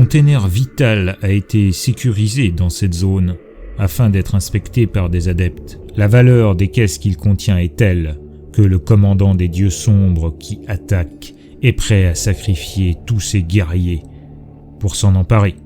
container vital a été sécurisé dans cette zone afin d'être inspecté par des adeptes. La valeur des caisses qu'il contient est telle que le commandant des dieux sombres qui attaque est prêt à sacrifier tous ses guerriers pour s'en emparer.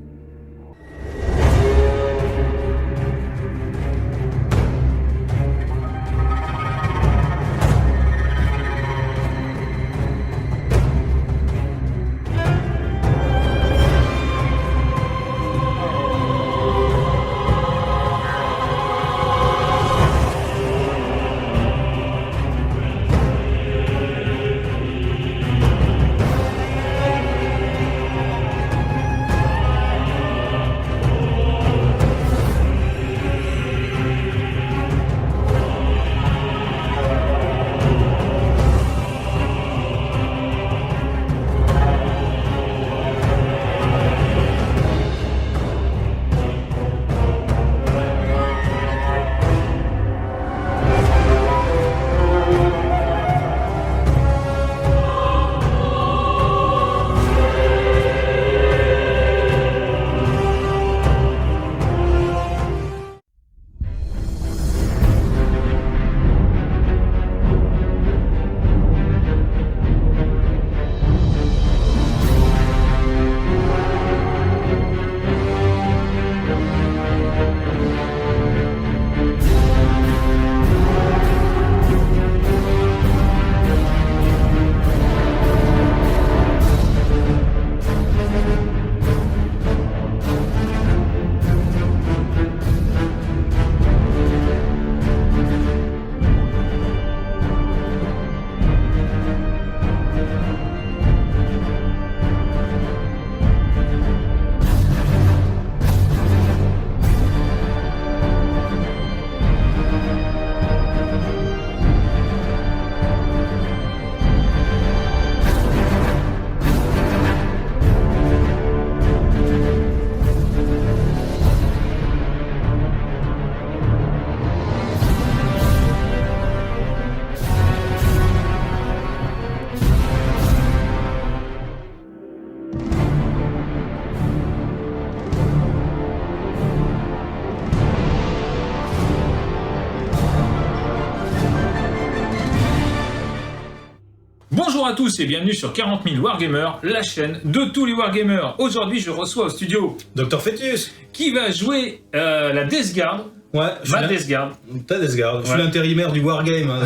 Bonjour à tous et bienvenue sur 40 000 Wargamers, la chaîne de tous les Wargamers. Aujourd'hui, je reçois au studio Dr Fetus, qui va jouer la Death Guard. Ouais, Ma Death Guard. Ta Death Guard. Je suis l'intérimaire du Wargame.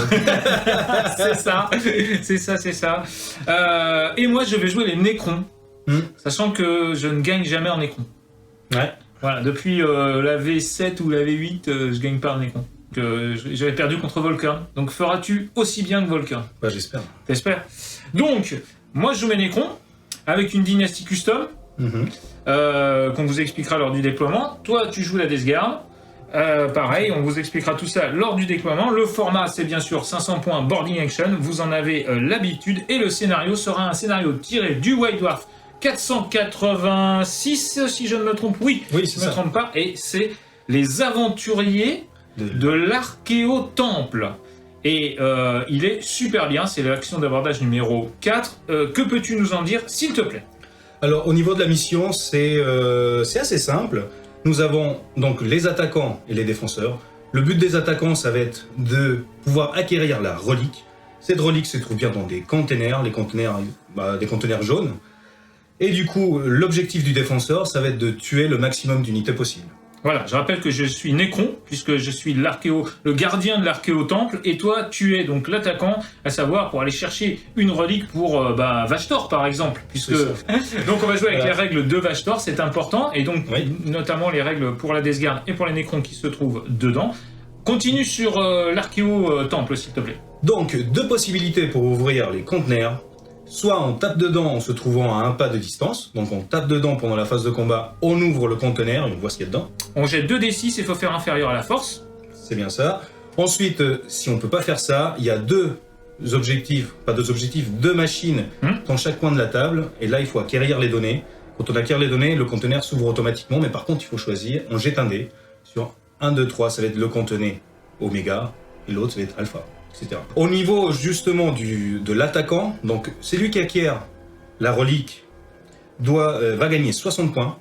C'est ça, c'est ça. Et moi, je vais jouer les Necrons, sachant que je ne gagne jamais en Necrons. Ouais. Voilà, depuis la V7 ou la V8, je gagne pas en Necrons. J'avais perdu contre Volker. Donc feras-tu aussi bien que Volker? Bah j'espère. J'espère. Donc, moi je joue mes Necrons avec une dynastie custom qu'on vous expliquera lors du déploiement. Toi tu joues la Death Guard. Pareil, on vous expliquera tout ça lors du déploiement. Le format c'est bien sûr 500 points boarding action, vous en avez l'habitude. Et le scénario sera un scénario tiré du White Dwarf 486 si je ne me trompe. Oui, c'est je ne me trompe pas. Et c'est les aventuriers de l'Archéotemple. Et il est super bien, c'est l'action d'abordage numéro 4. Que peux-tu nous en dire, s'il te plaît? Alors, au niveau de la mission, c'est assez simple. Nous avons donc les attaquants et les défenseurs. Le but des attaquants, ça va être de pouvoir acquérir la relique. Cette relique se trouve bien dans des containers, des containers jaunes. Et du coup, l'objectif du défenseur, ça va être de tuer le maximum d'unités possibles. Voilà, je rappelle que je suis Necron, puisque je suis le gardien de l'Archéotemple, et toi, tu es donc l'attaquant, à savoir pour aller chercher une relique pour Vashtor, par exemple, puisque donc on va jouer avec les règles de Vashtor, c'est important, et donc notamment les règles pour la Death Guard et pour les Necrons qui se trouvent dedans. Continue sur l'Archéotemple, s'il te plaît. Donc, deux possibilités pour ouvrir les conteneurs. Soit on tape dedans en se trouvant à un pas de distance, donc on tape dedans pendant la phase de combat, on ouvre le conteneur et on voit ce qu'il y a dedans. On jette 2d6, il faut faire inférieur à la force. C'est bien ça. Ensuite, si on peut pas faire ça, il y a deux machines dans chaque coin de la table, et là il faut acquérir les données. Quand on acquiert les données, le conteneur s'ouvre automatiquement, mais par contre il faut choisir, on jette un dé, sur 1, 2, 3, ça va être le conteneur Oméga, et l'autre ça va être Alpha. Etc. Au niveau justement de l'attaquant, donc c'est lui qui acquiert la relique va gagner 60 points.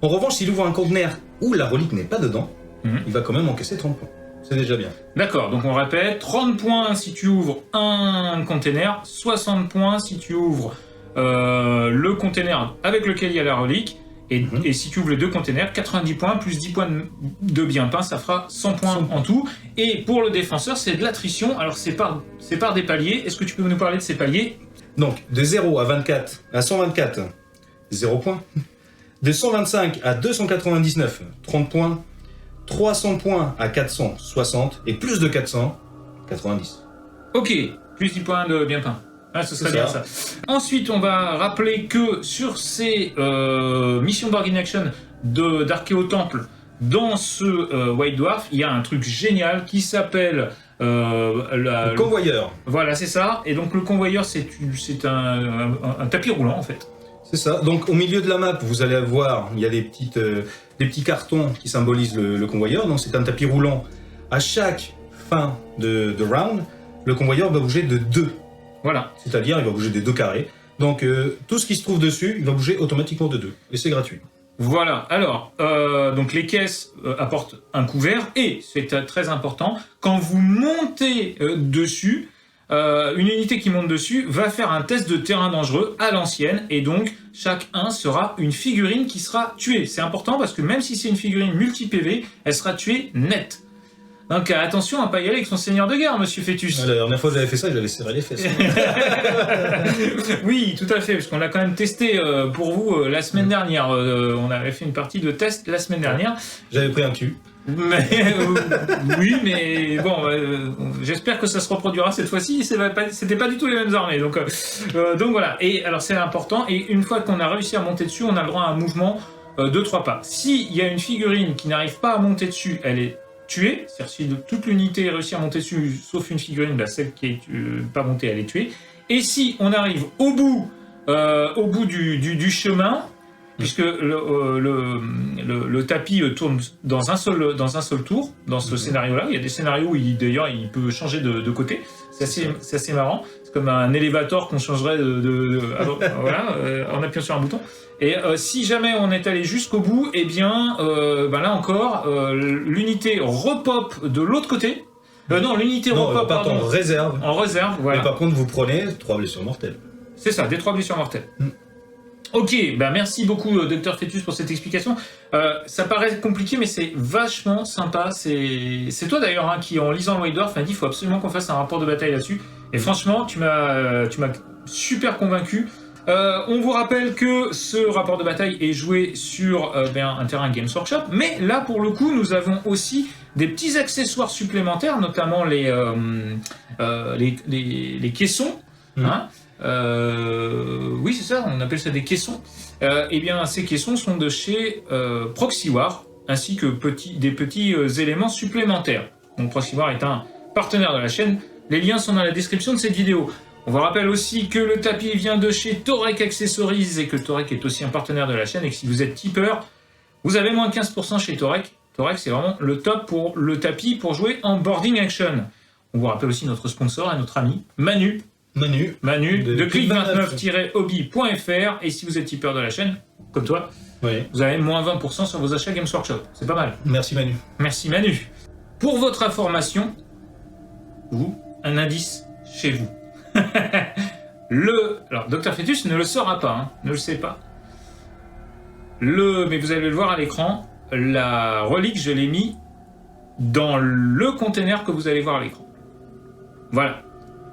En revanche, s'il ouvre un conteneur où la relique n'est pas dedans, il va quand même encaisser 30 points. C'est déjà bien. D'accord, donc on répète, 30 points si tu ouvres un container, 60 points si tu ouvres le container avec lequel il y a la relique, et si tu ouvres les deux containers, 90 points plus 10 points de bien peint, ça fera 100 points en tout. Et pour le défenseur, c'est de l'attrition, alors c'est par des paliers. Est-ce que tu peux nous parler de ces paliers? Donc, de 0 à 124, 0 points. De 125 à 299, 30 points. 300 points à 460 et plus de 400, 90. Ok, plus 10 points de bien peint. Ah, ce serait bien ça. Ensuite, on va rappeler que sur ces missions Bargain Action d'Archéo Temple, dans ce White Dwarf, il y a un truc génial qui s'appelle... le convoyeur. Voilà, c'est ça. Et donc le convoyeur, c'est un tapis roulant en fait. C'est ça. Donc au milieu de la map, vous allez voir, il y a des petits cartons qui symbolisent le convoyeur. Donc c'est un tapis roulant. À chaque fin de round, le convoyeur va bouger de 2. Voilà. C'est-à-dire, il va bouger des 2 carrés. Donc tout ce qui se trouve dessus, il va bouger automatiquement de 2. Et c'est gratuit. Voilà. Alors, donc les caisses apportent un couvert et c'est très important. Quand vous montez dessus. Une unité qui monte dessus va faire un test de terrain dangereux à l'ancienne et donc chaque 1 sera une figurine qui sera tuée. C'est important parce que même si c'est une figurine multi-PV, elle sera tuée net. Donc attention à ne pas y aller avec son seigneur de guerre, monsieur Fœtus. La dernière fois que j'avais fait ça, j'avais serré les fesses. Oui, tout à fait, parce qu'on l'a quand même testé pour vous la semaine dernière. On avait fait une partie de test la semaine dernière. J'avais pris un cul. Mais oui, mais bon, j'espère que ça se reproduira cette fois-ci. C'était pas du tout les mêmes armées, donc voilà. Et alors c'est important. Et une fois qu'on a réussi à monter dessus, on a le droit à un mouvement de 3 pas. S'il y a une figurine qui n'arrive pas à monter dessus, elle est tuée. C'est-à-dire si toute l'unité réussit à monter dessus, sauf une figurine, celle qui est pas montée, elle est tuée. Et si on arrive au bout du chemin. Puisque le tapis tourne dans un seul tour, dans ce scénario-là. Il y a des scénarios où d'ailleurs il peut changer de côté. C'est assez marrant. C'est comme un élévateur qu'on changerait voilà, en appuyant sur un bouton. Et si jamais on est allé jusqu'au bout, eh bien, là encore, l'unité repop de l'autre côté. Non, l'unité repop en réserve. En réserve, voilà. Mais par contre, vous prenez 3 blessures mortelles. C'est ça, des 3 blessures mortelles. Ok, merci beaucoup Dr Fœtus pour cette explication. Ça paraît compliqué mais c'est vachement sympa. C'est toi d'ailleurs qui en lisant le White Dwarf m'a dit qu'il faut absolument qu'on fasse un rapport de bataille là-dessus. Et franchement tu m'as super convaincu. On vous rappelle que ce rapport de bataille est joué sur un terrain Games Workshop, mais là pour le coup nous avons aussi des petits accessoires supplémentaires, notamment les caissons. Oui, c'est ça, on appelle ça des caissons. Eh bien, ces caissons sont de chez Proxy War, ainsi que des petits éléments supplémentaires. Donc, Proxy War est un partenaire de la chaîne. Les liens sont dans la description de cette vidéo. On vous rappelle aussi que le tapis vient de chez Torek Accessories et que Torek est aussi un partenaire de la chaîne et que si vous êtes tipeur, vous avez moins de 15% chez Torek. Torek, c'est vraiment le top pour le tapis pour jouer en boarding action. On vous rappelle aussi notre sponsor et notre ami Manu de click29-hobby.fr et si vous êtes tipeur de la chaîne, comme toi, vous avez moins 20% sur vos achats Games Workshop. C'est pas mal. Merci Manu. Merci Manu. Pour votre information, un indice chez vous. Alors, Dr Fœtus ne le saura pas, ne le sait pas. Mais vous allez le voir à l'écran, la relique, je l'ai mis dans le container que vous allez voir à l'écran. Voilà.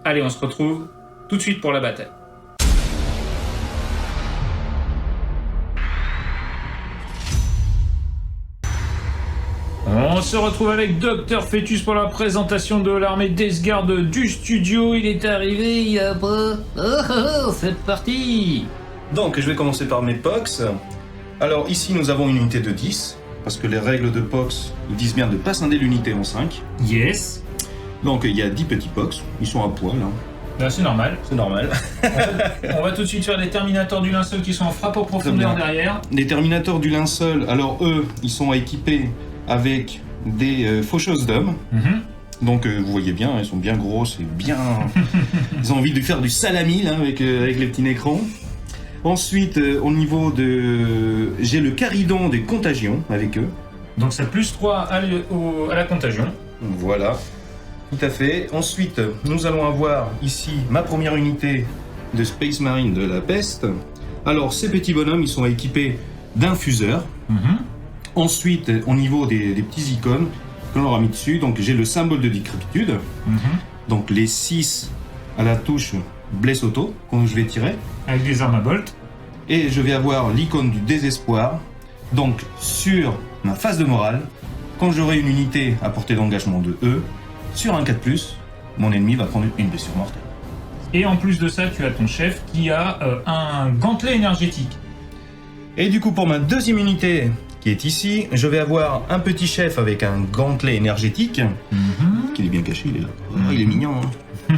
Allez, on se retrouve tout de suite pour la bataille. On se retrouve avec Dr Fœtus pour la présentation de l'armée Death Guard du studio. Il est arrivé il y a pas... c'est parti. Donc, je vais commencer par mes POX. Alors, ici, nous avons une unité de 10, parce que les règles de POX, ils disent bien de ne pas scinder l'unité en 5. Yes. Donc il y a 10 petits POX, ils sont à poil. C'est normal. C'est normal. On va tout de suite faire des Terminators du linceul qui sont en frappe en profondeur derrière. Les Terminators du linceul, alors eux, ils sont équipés avec des faucheuses d'hommes. Donc vous voyez bien, ils sont bien gros, c'est bien... Ils ont envie de faire du salami là, avec les petits nécrons. Ensuite, au niveau de... J'ai le Caridon des contagions avec eux. Donc c'est plus 3 à la contagion. Voilà, tout à fait. Ensuite, nous allons avoir ici ma première unité de Space Marine de la peste. Alors, ces petits bonhommes, ils sont équipés d'un fuseur. Ensuite, au niveau des petits icônes que l'on aura mis dessus, donc j'ai le symbole de décrépitude. Donc les 6 à la touche bless auto, que je vais tirer. Avec des armes à bolt. Et je vais avoir l'icône du désespoir. Donc, sur ma phase de morale, quand j'aurai une unité à portée d'engagement de E, sur un 4+, mon ennemi va prendre une blessure mortelle. Et en plus de ça, tu as ton chef qui a un gantelet énergétique. Et du coup, pour ma deuxième unité qui est ici, je vais avoir un petit chef avec un gantelet énergétique, qui est bien caché, il est là. Oh, il est mignon. Hein.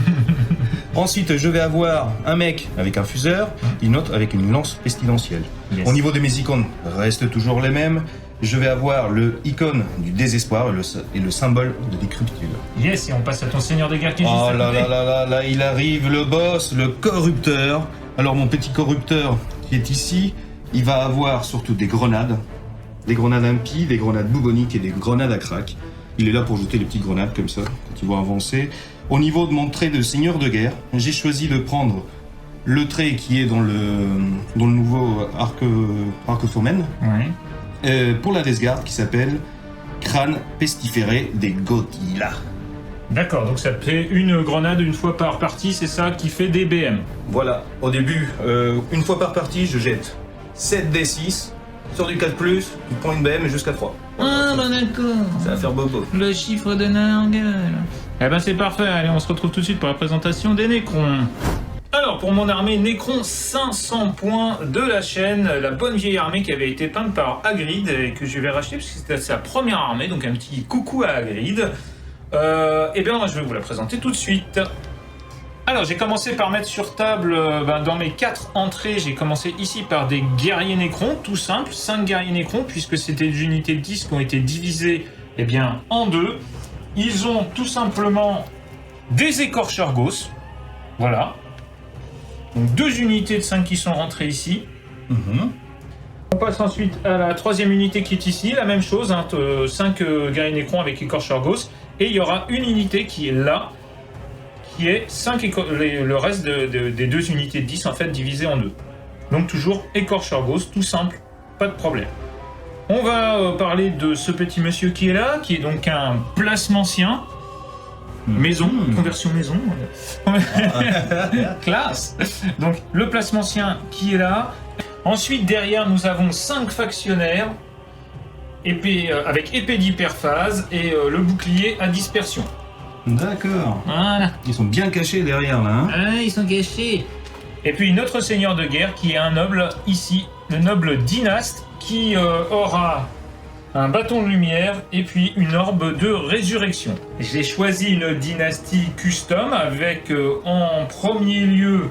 Ensuite, je vais avoir un mec avec un fuseur, une autre avec une lance pestilentielle. Yes. Au niveau de mes icônes, restent toujours les mêmes. Je vais avoir le icône du désespoir et le symbole de décrépitude. Yes, et on passe à ton seigneur de guerre qui est juste Oh à là côté. là, il arrive, le boss, le corrupteur. Alors mon petit corrupteur qui est ici, il va avoir surtout des grenades impies, des grenades bouboniques et des grenades à crack. Il est là pour jeter les petites grenades comme ça, quand ils vont avancer. Au niveau de mon trait de seigneur de guerre, j'ai choisi de prendre le trait qui est dans le nouveau Arquefomen, pour la Death Guard, qui s'appelle Crâne pestiféré des Godzilla. D'accord, donc ça te fait une grenade une fois par partie, c'est ça qui fait des BM. Voilà, au début, une fois par partie, je jette 7d6. Sur du 4+, tu prends une BM jusqu'à 3. Ah bah d'accord. Ça va faire bobo. Le chiffre de Nurgle. Eh ben c'est parfait, allez on se retrouve tout de suite pour la présentation des Nécrons. Alors pour mon armée Nécron, 500 points de la chaîne, la bonne vieille armée qui avait été peinte par Hagrid et que je vais racheter parce que c'était sa première armée, donc un petit coucou à Hagrid. Eh bien moi je vais vous la présenter tout de suite. Alors j'ai commencé par mettre sur table, dans mes 4 entrées, j'ai commencé ici par des guerriers Nécrons, tout simple, 5 guerriers Nécrons, puisque c'était des unités de 10 qui ont été divisées en 2. Ils ont tout simplement des écorcheurs Gauss, voilà. Donc 2 unités de 5 qui sont rentrées ici. On passe ensuite à la 3e unité qui est ici, la même chose, 5 guerriers Nécrons avec écorcheurs Gauss, et il y aura une unité qui est là, qui est le reste des 2 unités de 10 en fait divisées en 2. Donc toujours écorcheur Gauss, tout simple, pas de problème. On va parler de ce petit monsieur qui est là, qui est donc un plasmancien. Maison, conversion maison. Classe. Donc le plasmancien qui est là. Ensuite derrière nous avons 5 factionnaires avec épée d'hyperphase et le bouclier à dispersion. D'accord. Voilà. Ils sont bien cachés derrière là. Hein. Ah, ils sont cachés. Et puis notre seigneur de guerre qui est un noble ici, le noble dynaste, qui aura un bâton de lumière et puis une orbe de résurrection. J'ai choisi une dynastie custom avec en premier lieu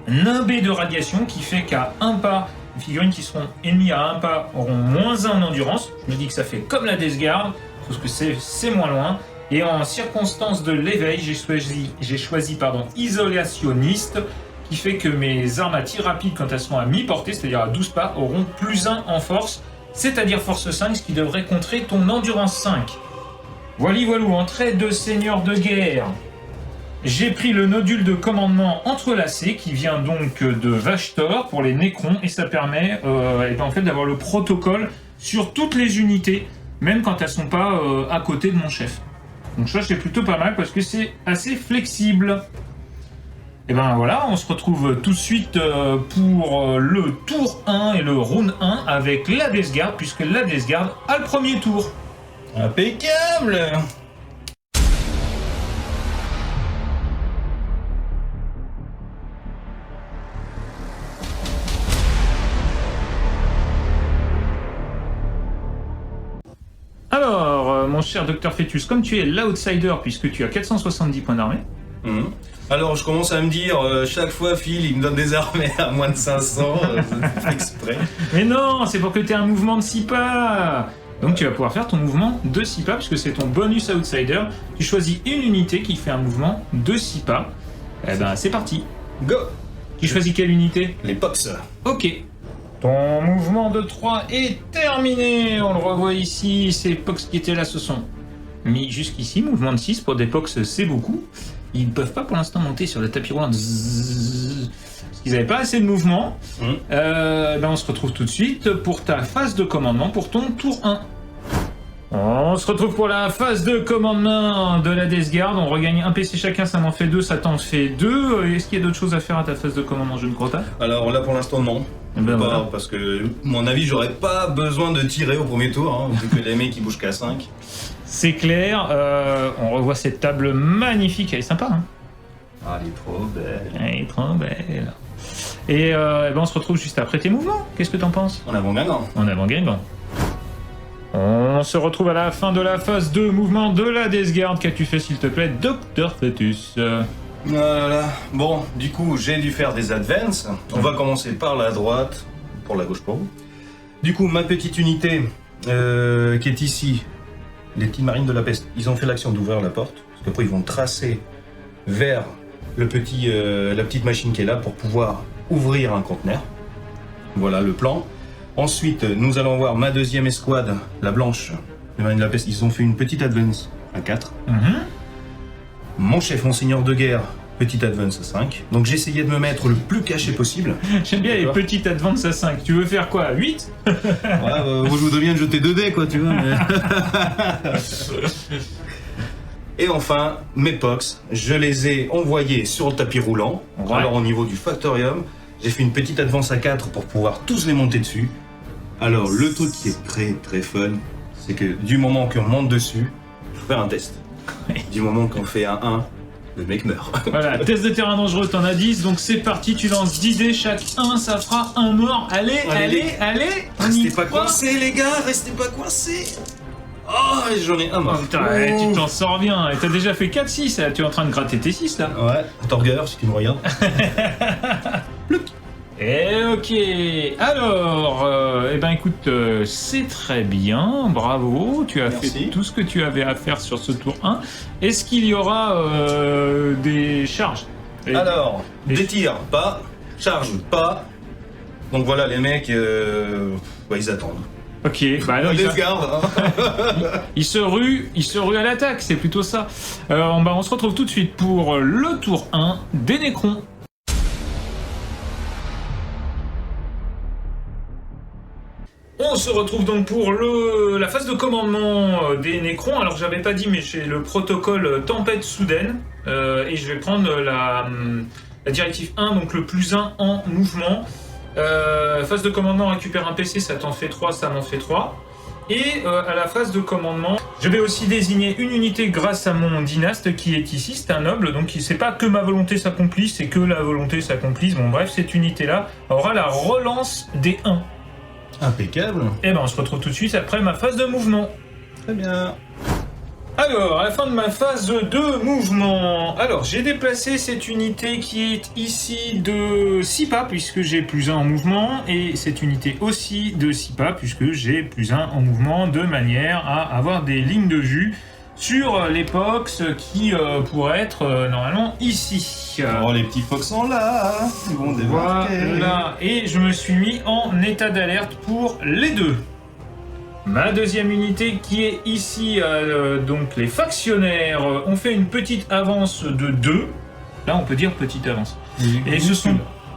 nimbé de radiation qui fait qu'à un pas, les figurines qui seront ennemies à un pas auront moins 1 en endurance. Je me dis que ça fait comme la Death Guard, sauf que c'est moins loin. Et en circonstance de l'éveil, j'ai choisi isolationniste, qui fait que mes armes à tir rapide, quand elles seront à mi-portée, c'est-à-dire à 12 pas, auront plus 1 en force, c'est-à-dire force 5, ce qui devrait contrer ton endurance 5. Voilou, entrée de seigneur de guerre. J'ai pris le nodule de commandement entrelacé, qui vient donc de Vashtor pour les Nécrons, et ça permet en fait d'avoir le protocole sur toutes les unités, même quand elles sont pas à côté de mon chef. Donc ça c'est plutôt pas mal parce que c'est assez flexible. Et ben voilà, on se retrouve tout de suite pour le tour 1 et le round 1 avec la Death Guard, puisque la Death Guard a le premier tour. Impeccable. Alors, mon cher Dr Fetus, comme tu es l'outsider, puisque tu as 470 points d'armée. Alors je commence à me dire, chaque fois Phil il me donne des armées à moins de 500, c'est exprès. Mais non, c'est pour que tu aies un mouvement de 6 pas. Donc tu vas pouvoir faire ton mouvement de 6 pas, puisque c'est ton bonus outsider. Tu choisis une unité qui fait un mouvement de 6 pas. Eh ben c'est parti. Go. Qui choisit quelle unité? Les Pox. Ok. Ton mouvement de 3 est terminé. On le revoit ici. Ces Pox qui étaient là se sont mis jusqu'ici. Mouvement de 6 pour des Pox, c'est beaucoup. Ils ne peuvent pas pour l'instant monter sur le tapis roulant. Zzzz, parce qu'ils n'avaient pas assez de mouvement. On se retrouve tout de suite pour ta phase de commandement pour ton tour 1. On se retrouve pour la phase de commandement de la Death Guard. On regagne un PC chacun, ça m'en fait 2, ça t'en fait 2. Est-ce qu'il y a d'autres choses à faire à ta phase de commandement, je ne crois pas? Alors là pour l'instant non. Voilà. Parce que, à mon avis, j'aurais pas besoin de tirer au premier tour, hein, vu que les mecs ils bougent qu'à 5. C'est clair, on revoit cette table magnifique, elle est sympa. Hein, Ah, elle est trop belle. elle est trop belle. Et on se retrouve juste après tes mouvements. Qu'est-ce que t'en penses? En avant gagnant. En avant gagnant. On se retrouve à la fin de la phase de mouvement de la Death Guard. Qu'as-tu fait, s'il te plaît, Dr. Fetus? Voilà. Bon, du coup, j'ai dû faire des advances. On va commencer par la droite, pour la gauche pour vous. Du coup, ma petite unité qui est ici, les petites marines de la peste, ils ont fait l'action d'ouvrir la porte, parce qu'après ils vont tracer vers la petite machine qui est là pour pouvoir ouvrir un conteneur. Voilà le plan. Ensuite, nous allons voir ma deuxième escouade, la blanche, les marines de la peste, ils ont fait une petite advance à 4. Mon chef, Monseigneur de guerre, petite advance à 5. Donc j'essayais de me mettre le plus caché possible. J'aime bien les petites advances à 5. Tu veux faire quoi, 8? Ouais, je voudrais bien jeter 2 dés, quoi, tu vois. Mais... Et enfin, mes Pox, je les ai envoyés sur le tapis roulant. Ouais. Alors au niveau du Factorium, j'ai fait une petite advance à 4 pour pouvoir tous les monter dessus. Alors le truc qui est très très fun, c'est que du moment qu'on monte dessus, il faut faire un test. Du moment qu'on fait un 1, le mec meurt. Voilà, test de terrain dangereux, t'en as 10, donc c'est parti, tu lances 10 dés, chaque 1, ça fera un mort. Allez, on y Restez pas croit. coincés les gars, restez pas coincés. Oh, j'en ai un mort. Oh, putain, tu t'en sors bien, et t'as déjà fait 4-6, tu es en train de gratter tes 6 là. Ouais, Torger, si tu me regardes. Et ok, alors, écoute, c'est très bien, bravo, tu as Merci. fait tout ce que tu avais à faire sur ce tour 1. Est-ce qu'il y aura des charges? Alors, des tirs, pas. Charge, pas. Donc voilà, les mecs, ils attendent. Ok, bah alors Les gardes, hein. il se rue à l'attaque, c'est plutôt ça. On se retrouve tout de suite pour le tour 1 des Nécrons. On se retrouve donc pour la phase de commandement des Nécrons. Alors j'avais pas dit, mais j'ai le protocole tempête soudaine et je vais prendre la directive 1, donc le plus 1 en mouvement. Phase de commandement, récupère un PC, ça t'en fait 3, ça m'en fait 3. Et à la phase de commandement, je vais aussi désigner une unité grâce à mon dynaste qui est ici, c'est un noble, donc c'est pas que ma volonté s'accomplisse, c'est que la volonté s'accomplisse. Bon bref, cette unité-là aura la relance des 1. Impeccable. Et on se retrouve tout de suite après ma phase de mouvement. Très bien. Alors, à la fin de ma phase de mouvement, alors j'ai déplacé cette unité qui est ici de 6 pas puisque j'ai plus 1 en mouvement, et cette unité aussi de 6 pas puisque j'ai plus 1 en mouvement, de manière à avoir des lignes de vue sur les Pox qui pourraient être normalement ici. Oh, les petits Fox sont là. Ils vont débarquer. Voilà, et je me suis mis en état d'alerte pour les deux. Ma deuxième unité qui est ici, donc les factionnaires, ont fait une petite avance de 2. Là, on peut dire petite avance. Et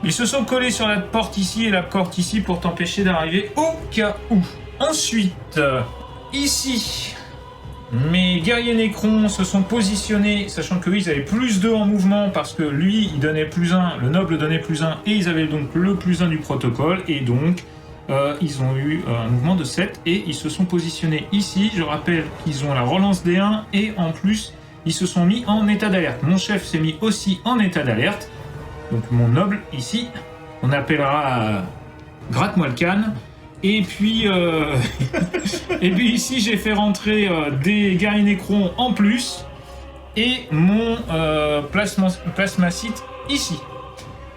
ils se sont collés sur la porte ici et la porte ici pour t'empêcher d'arriver au cas où. Ensuite, ici, mes guerriers Nécrons se sont positionnés, sachant que ils avaient plus 2 en mouvement parce que lui, il donnait plus 1, le noble donnait plus 1, et ils avaient donc le plus 1 du protocole, et donc ils ont eu un mouvement de 7 et ils se sont positionnés ici. Je rappelle qu'ils ont la relance des 1 et en plus ils se sont mis en état d'alerte. Mon chef s'est mis aussi en état d'alerte. Donc mon noble ici, on appellera gratte-moi le canne. Et puis, et puis ici j'ai fait rentrer des guerriers Nécrons en plus et mon plasmacite ici.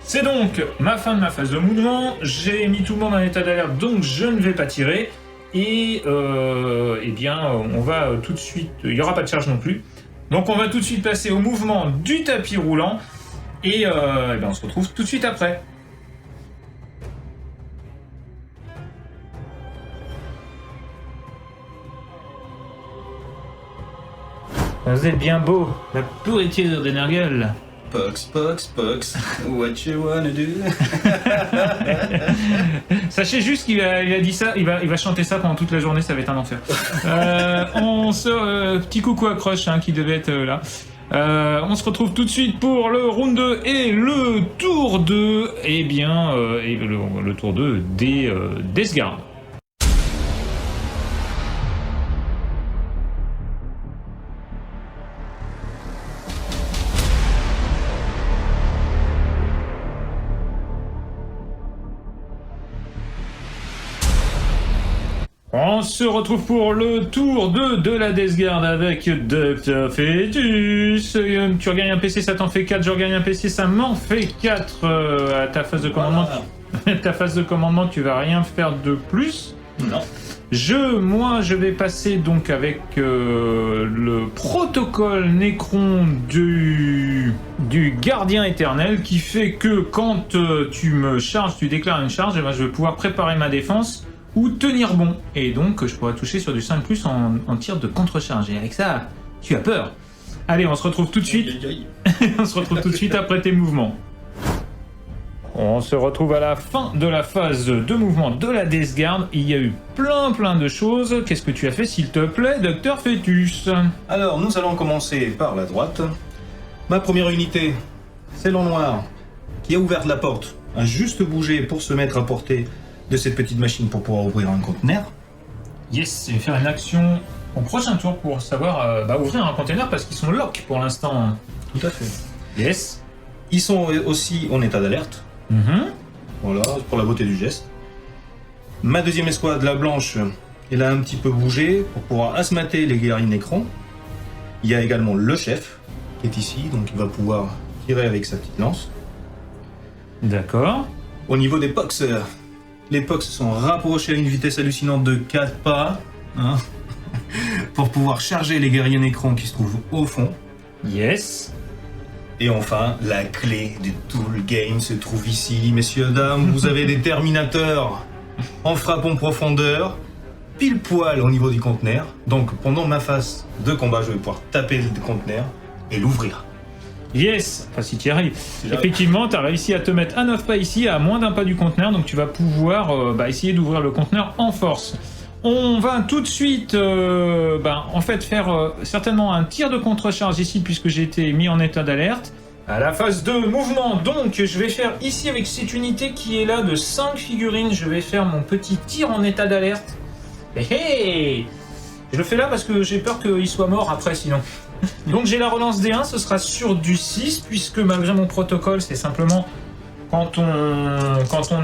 C'est donc ma fin de ma phase de mouvement, j'ai mis tout le monde en état d'alerte, donc je ne vais pas tirer, et on va tout de suite, il n'y aura pas de charge non plus, donc on va tout de suite passer au mouvement du tapis roulant, Et ben, on se retrouve tout de suite après. Vous êtes bien beau, la pourriture des Nurgle. Pox, pox, pox, what you wanna do? Sachez juste qu'il a dit ça, il va chanter ça pendant toute la journée, ça va être un enfer. Petit coucou à Crush qui devait être là. On se retrouve tout de suite pour le round 2 et le tour 2, et le tour 2 des Deathguard. On se retrouve pour le tour 2 de la Deathguard avec Dr. Fetus. Tu regagnes un PC, ça t'en fait 4. Je regagne un PC, ça m'en fait 4. À ta phase de commandement, ta phase de commandement, tu vas rien faire de plus. Non. Moi, je vais passer donc avec le protocole Necron du gardien éternel qui fait que quand tu me charges, tu déclares une charge, et ben, je vais pouvoir préparer ma défense ou tenir bon. Et donc, je pourrais toucher sur du 5+, en tir de contre-charge. Et avec ça, tu as peur. Allez, on se retrouve tout de suite. On se retrouve tout de suite après tes mouvements. On se retrouve à la fin de la phase de mouvement de la Deathguard. Il y a eu plein de choses. Qu'est-ce que tu as fait, s'il te plaît, Dr. Fetus? Alors, nous allons commencer par la droite. Ma première unité, c'est l'en noir, qui a ouvert la porte, a juste bougé pour se mettre à portée de cette petite machine pour pouvoir ouvrir un conteneur. Yes, je vais faire une action au prochain tour pour savoir ouvrir un container parce qu'ils sont lock pour l'instant. Tout à fait. Yes. Ils sont aussi en état d'alerte. Voilà, pour la beauté du geste. Ma deuxième escouade, la blanche, elle a un petit peu bougé pour pouvoir asmater les guerriers Necron. Il y a également le chef qui est ici, donc il va pouvoir tirer avec sa petite lance. D'accord. Au niveau des Pox, les Pox sont rapprochés à une vitesse hallucinante de 4 pas, pour pouvoir charger les guerriers Necron qui se trouvent au fond. Yes. Et enfin, la clé de tout le game se trouve ici, messieurs, dames. Vous avez des terminateurs en frappe en profondeur, pile poil au niveau du conteneur. Donc pendant ma phase de combat, je vais pouvoir taper le conteneur et l'ouvrir. Yes. Enfin, si tu y arrives. Effectivement, tu as réussi à te mettre à 9 pas ici, à moins d'un pas du conteneur, donc tu vas pouvoir essayer d'ouvrir le conteneur en force. On va tout de suite faire certainement un tir de contre-charge ici puisque j'ai été mis en état d'alerte. À la phase de mouvement, donc, je vais faire ici avec cette unité qui est là de 5 figurines, je vais faire mon petit tir en état d'alerte. Hey. Je le fais là parce que j'ai peur qu'il soit mort après sinon. Donc j'ai la relance D1, ce sera sur du 6 puisque malgré mon protocole c'est simplement quand on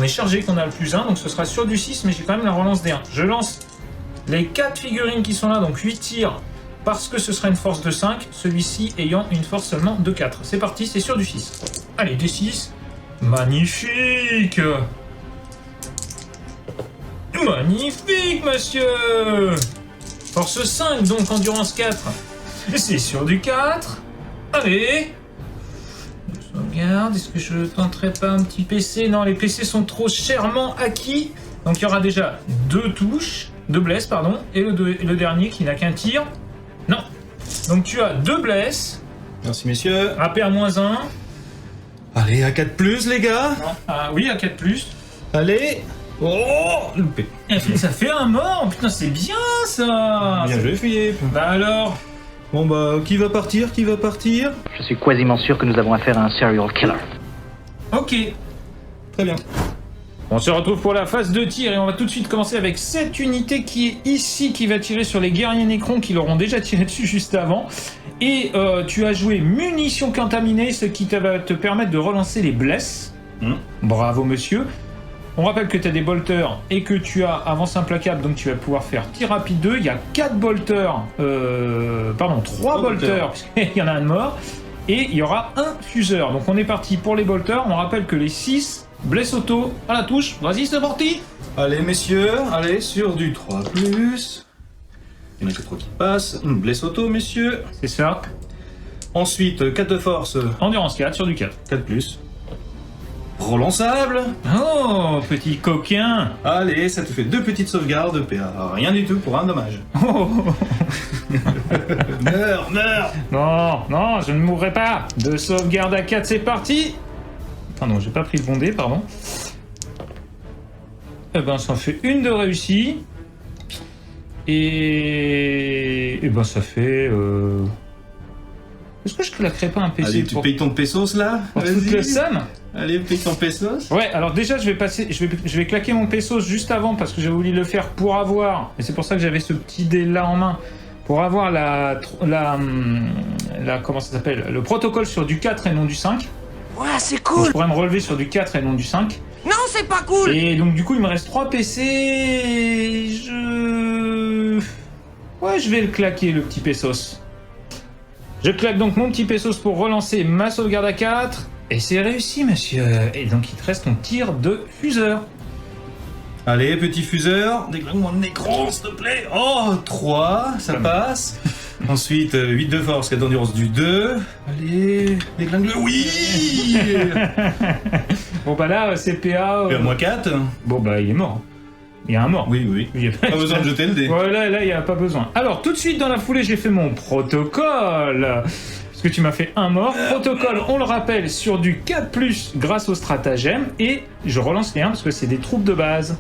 est chargé qu'on a le +1, donc ce sera sur du 6, mais j'ai quand même la relance D1. Je lance les 4 figurines qui sont là, donc 8 tirs, parce que ce sera une force de 5, celui-ci ayant une force seulement de 4. C'est parti, c'est sur du 6. Allez, D6. Magnifique. Magnifique, monsieur. Force 5, donc endurance 4. C'est sur du 4. Allez. Regarde, est-ce que je tenterai pas un petit PC? Non, les PC sont trop chèrement acquis. Donc il y aura déjà 2 touches, 2 blesses, pardon, et le dernier qui n'a qu'un tir. Non. Donc tu as 2 blesses. Merci, messieurs. AP-1. Allez, à 4+, les gars. Non. Ah oui, à 4+. Allez. Oh, loupé. Ça fait un mort. Putain, c'est bien ça. Bien joué, Philippe. Bah alors. Bon qui va partir? Je suis quasiment sûr que nous avons affaire à un serial killer. Ok. Très bien. On se retrouve pour la phase de tir et on va tout de suite commencer avec cette unité qui est ici, qui va tirer sur les guerriers Necron qui l'auront déjà tiré dessus juste avant. Et tu as joué munitions contaminées, ce qui va te permettre de relancer les blesses. Bravo monsieur. On rappelle que tu as des bolters et que tu as avance implacable, donc tu vas pouvoir faire tir rapide 2. Il y a 4 bolters, 3 bolters, puisqu'il y en a un de mort. Et il y aura un fuseur. Donc on est parti pour les bolters. On rappelle que les 6 blessent auto à la touche. Vas-y, c'est parti. Allez, messieurs, allez, sur du 3+. Il y en a que 3 qui passent. Une blesse auto, messieurs. C'est ça. Ensuite, 4 de force, Endurance 4 sur du 4. 4+. Relançable. Oh, petit coquin. Allez, ça te fait 2 petites sauvegardes de PA. Rien du tout pour un dommage. Oh. Meurs. Non, je ne mourrai pas. 2 sauvegardes à 4, c'est parti. Pardon, j'ai pas pris le bon dé, pardon. Eh ben, ça en fait une de réussie. Et ben, ça fait... Est-ce que je claquerais pas un PC Allez, tu pour payes ton pesos là. toute la somme? Allez, paye ton pesos. Ouais, alors déjà, je vais claquer mon pesos juste avant parce que j'avais voulu le faire pour avoir, et c'est pour ça que j'avais ce petit dé là en main, pour avoir la comment ça s'appelle, le protocole sur du 4 et non du 5. Ouais, c'est Donc, cool. je pourrais me relever sur du 4 et non du 5. Non, c'est pas cool. Et donc du coup, il me reste 3 PC. Ouais, je vais le claquer, le petit pesos. Je claque donc mon petit pesos pour relancer ma sauvegarde à 4. Et c'est réussi, monsieur. Et donc, il te reste ton tir de fuseur. Allez, petit fuseur, déglingue-moi le écran, s'il te plaît. Oh, 3, ça passe. Ensuite, 8 de force, 4 d'endurance du 2. Allez, déglingue-le, oui. Bon, bah là, c'est PA. Moi 4. Bon, bah, il est mort. Il y a un mort. Oui. Il y a Pas besoin de jeter le dé. Ouais, là, il n'y a pas besoin. Alors, tout de suite, dans la foulée, j'ai fait mon protocole. Parce que tu m'as fait un mort. Protocole, on le rappelle, sur du 4+, grâce au stratagème. Et je relance les 1 parce que c'est des troupes de base.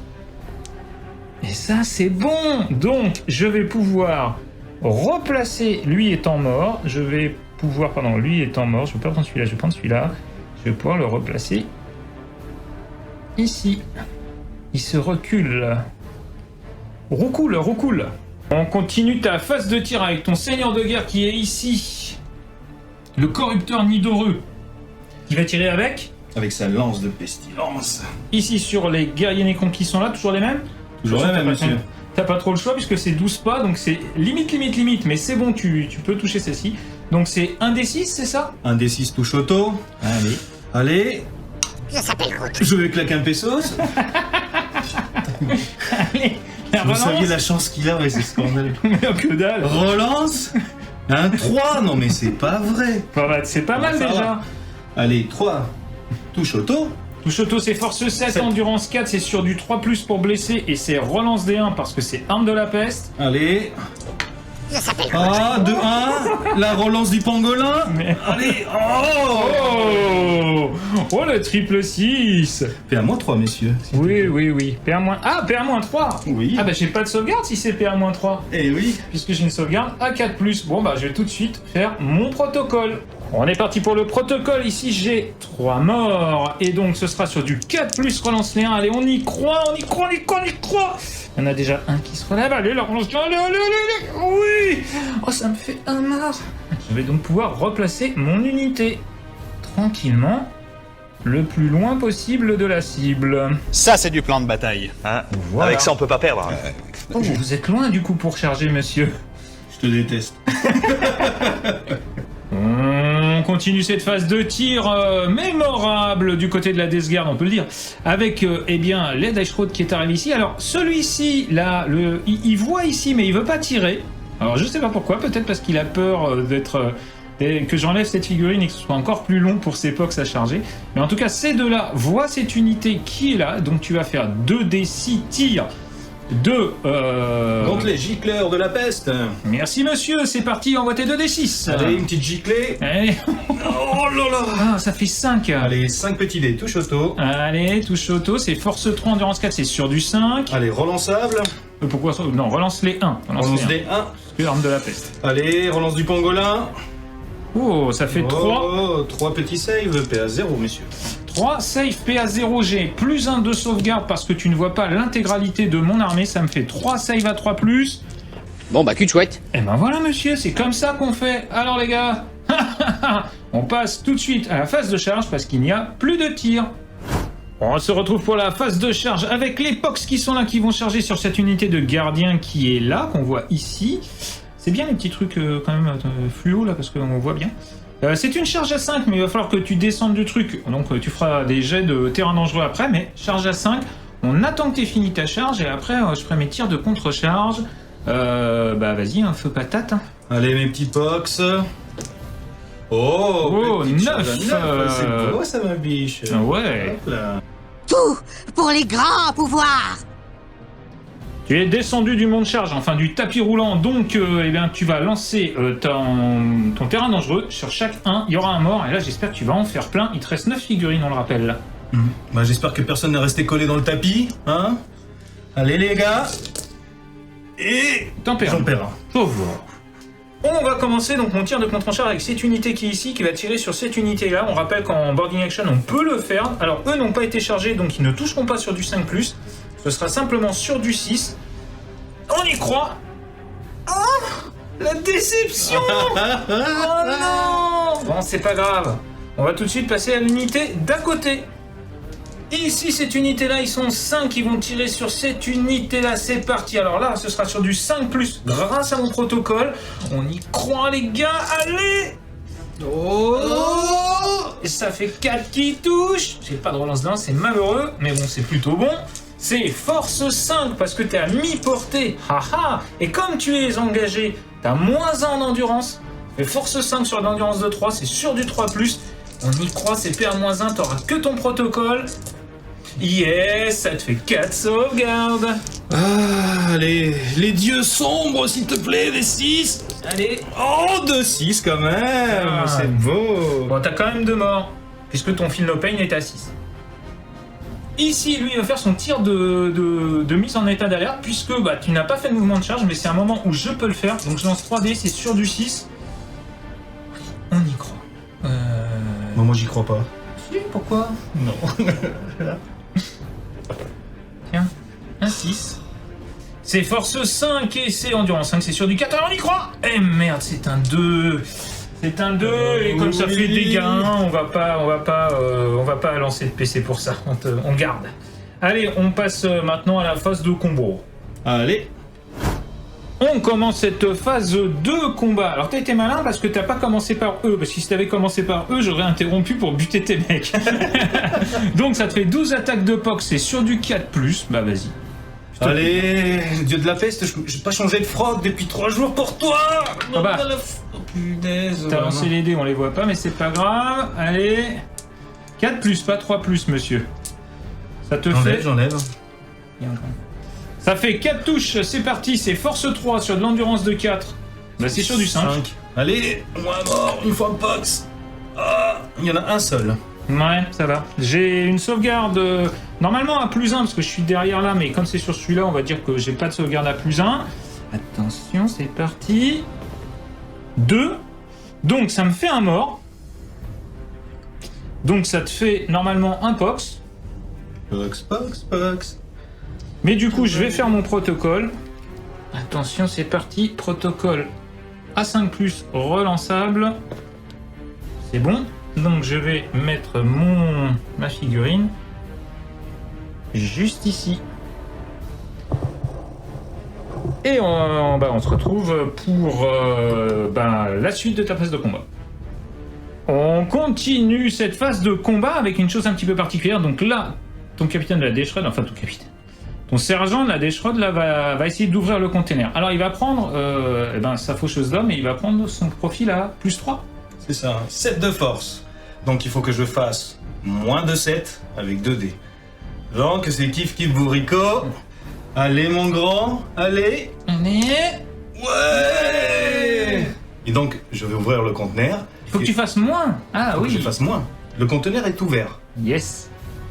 Et ça, c'est bon. Donc, je vais pouvoir replacer, lui étant mort. Je vais pouvoir, pardon, lui étant mort. Je vais pas prendre celui-là, je vais prendre celui-là. Je vais pouvoir le replacer ici. Il se recule. Roucoule. On continue ta phase de tir avec ton seigneur de guerre qui est ici. Le corrupteur Nidoreux. Qui va tirer avec. Avec sa lance de pestilence. Ici sur les guerriers nécrons qui sont là, toujours les mêmes. Toujours la même, monsieur. T'as pas trop le choix puisque c'est 12 pas, donc c'est limite, mais c'est bon, tu peux toucher celle-ci. Donc c'est 1 des 6, c'est ça? 1 des 6 touche auto. Allez. Ça s'appelle Groot. Je vais claquer un pesos. Allez, Vous saviez la chance qu'il a, ouais, c'est scandaleux. que dalle. Relance. Un 3, non mais c'est pas vrai. C'est pas mal Ça déjà. va. Allez, 3. Touche auto. Touche auto, c'est force 7, 7. endurance 4, c'est sur du 3+, pour blesser, et c'est relance des 1 parce que c'est arme de la peste. Allez. Ça s'appelle Groot. Ah, 2-1. La relance du pangolin. Mais... Allez. Oh. Oh, le triple 6. Fais à moi 3, messieurs. Oui. PA-. Ah, PA-3. Oui. Ah bah j'ai pas de sauvegarde si c'est PA-3. Eh oui. Puisque j'ai une sauvegarde à 4+. Bon bah je vais tout de suite faire mon protocole. On est parti pour le protocole. Ici j'ai 3 morts. Et donc ce sera sur du 4+, relance les 1. Allez, on y croit. Il y en a déjà un qui se relève. Allez, la relance. Allez. Oui. Oh, ça me fait un marre. Je vais donc pouvoir replacer mon unité tranquillement le plus loin possible de la cible. Ça, c'est du plan de bataille. Hein. Voilà. Avec ça, on peut pas perdre. Oh, vous êtes loin du coup pour charger, monsieur. Je te déteste. On continue cette phase de tir mémorable du côté de la Death Guard, on peut le dire, avec eh bien Led Eichroth qui est arrivé ici. Alors celui-ci, là, il voit ici, mais il veut pas tirer. Alors je sais pas pourquoi, peut-être parce qu'il a peur d'être... que j'enlève cette figurine et que ce soit encore plus long pour ses pox à charger. Mais en tout cas, ces deux-là voient cette unité qui est là, donc tu vas faire 2d6 tirs de... Donc les gicleurs de la peste. Merci monsieur, c'est parti, envoie tes 2d6. Allez, une petite giclée. Allez. Oh là là. Ah, ça fait 5. Allez, 5 petits dés, touche auto. Allez, touche auto, c'est force 3, endurance 4, c'est sur du 5. Allez, relançable. Pourquoi ça? Non, relance les 1. Relance des 1. C'est l'arme de la peste. Allez, relance du pangolin. Oh, ça fait 3. Oh, 3 petits saves, PA 0, messieurs. 3, save PA 0, G, plus 1 de sauvegarde parce que tu ne vois pas l'intégralité de mon armée, ça me fait 3 save à 3+. Bon bah cul de chouette. Et ben voilà monsieur, c'est comme ça qu'on fait. Alors les gars, on passe tout de suite à la phase de charge parce qu'il n'y a plus de tir. On se retrouve pour la phase de charge avec les pox qui sont là, qui vont charger sur cette unité de gardien qui est là, qu'on voit ici. C'est bien les petits trucs quand même fluo là parce qu'on voit bien. C'est une charge à 5, mais il va falloir que tu descendes du truc. Donc tu feras des jets de terrain dangereux après, mais charge à 5. On attend que tu aies fini ta charge et après je ferai mes tirs de contre-charge. Bah vas-y, un feu patate. Hein. Allez, mes petits pox. Oh, petite 9, chose à 9, c'est beau ça ma biche. Ouais. Hop là. Tout pour les grands pouvoirs. Tu es descendu du monde charge, enfin du tapis roulant, donc eh bien, tu vas lancer ton terrain dangereux. Sur chaque 1, il y aura un mort, et là j'espère que tu vas en faire plein. Il te reste 9 figurines, on le rappelle là. Bah, j'espère que personne n'est resté collé dans le tapis, hein. Allez les gars. Et T'en perds. j'en perds un. Pauvre. On va commencer donc mon tir de contre-en-char avec cette unité qui est ici, qui va tirer sur cette unité là. On rappelle qu'en boarding action on peut le faire. Alors eux n'ont pas été chargés, donc ils ne toucheront pas sur du 5+. Ce sera simplement sur du 6. On y croit. Oh, la déception. Oh non. Bon, c'est pas grave. On va tout de suite passer à l'unité d'à côté. Ici, cette unité-là, ils sont 5 qui vont tirer sur cette unité-là. C'est parti. Alors là, ce sera sur du 5+, grâce à mon protocole. On y croit, les gars. Allez. Oh. Et ça fait 4 qui touchent. J'ai pas de relance d'un, c'est malheureux. Mais bon, c'est plutôt bon. C'est force 5 parce que t'es à mi-portée. Haha. Et comme tu es engagé, t'as moins 1 en endurance. Et force 5 sur l'endurance de 3, c'est sur du 3+. On y croit, c'est PA-1, t'auras que ton protocole. Yes, ça te fait 4 sauvegardes. Ah, les dieux sombres, s'il te plaît, les 6. Allez. Oh, 2-6 quand même. Ah. C'est beau. Bon, t'as quand même 2 morts, puisque ton Feel No Pain est à 6. Ici, lui, il va faire son tir de mise en état d'alerte, puisque bah, tu n'as pas fait de mouvement de charge, mais c'est un moment où je peux le faire. Donc je lance 3D, c'est sur du 6. On y croit. Non, moi j'y crois pas. Si, pourquoi? Non. Tiens, un 6. C'est force 5 et c'est endurance 5, c'est sur du 4. Alors on y croit. Eh merde, c'est un 2. C'est un 2 et comme ça fait des gains, on va pas lancer de PC pour ça. On garde. Allez, on passe maintenant à la phase de combo. Allez. On commence cette phase de combat. Alors t'as été malin parce que t'as pas commencé par eux, parce que si t'avais commencé par eux, j'aurais interrompu pour buter tes mecs. Donc ça te fait 12 attaques de POC, c'est sur du 4+, bah vas-y. Allez, dieu de la peste, j'ai pas changé de froc depuis 3 jours pour toi. Ah bah. Oh, punaise. T'as lancé les dés, on les voit pas, mais c'est pas grave. Allez. 4+, pas 3+, monsieur. Ça te fait... J'enlève. Ça fait 4 touches, c'est parti, c'est force 3 sur de l'endurance de 4. Bah c'est sur du 5. Allez, moi mort, une fois box. Ah, il y en a un seul. Ouais, ça va. J'ai une sauvegarde normalement à +1 parce que je suis derrière là, mais comme c'est sur celui-là, on va dire que j'ai pas de sauvegarde à +1. Attention, c'est parti. 2. Donc ça me fait un mort. Donc ça te fait normalement un pox. Box. Mais du coup, je vais faire mon protocole. Attention, c'est parti. Protocole A5+, relançable. C'est bon. Donc je vais mettre ma figurine juste ici. Et on se retrouve pour la suite de ta phase de combat. On continue cette phase de combat avec une chose un petit peu particulière. Donc là, ton capitaine de la Deschrod, enfin ton capitaine, ton sergent de la Deschrod là va essayer d'ouvrir le container. Alors il va prendre sa faucheuse d'homme et il va prendre son profil à +3. C'est ça, 7 de force. Donc il faut que je fasse moins de 7 avec 2 dés. Donc c'est kiff bourrico. Allez mon grand, allez. Ouais. Et donc je vais ouvrir le conteneur. Il faut que tu fasses moins. Ah Faut que je oui. fasse moins. Le conteneur est ouvert. Yes.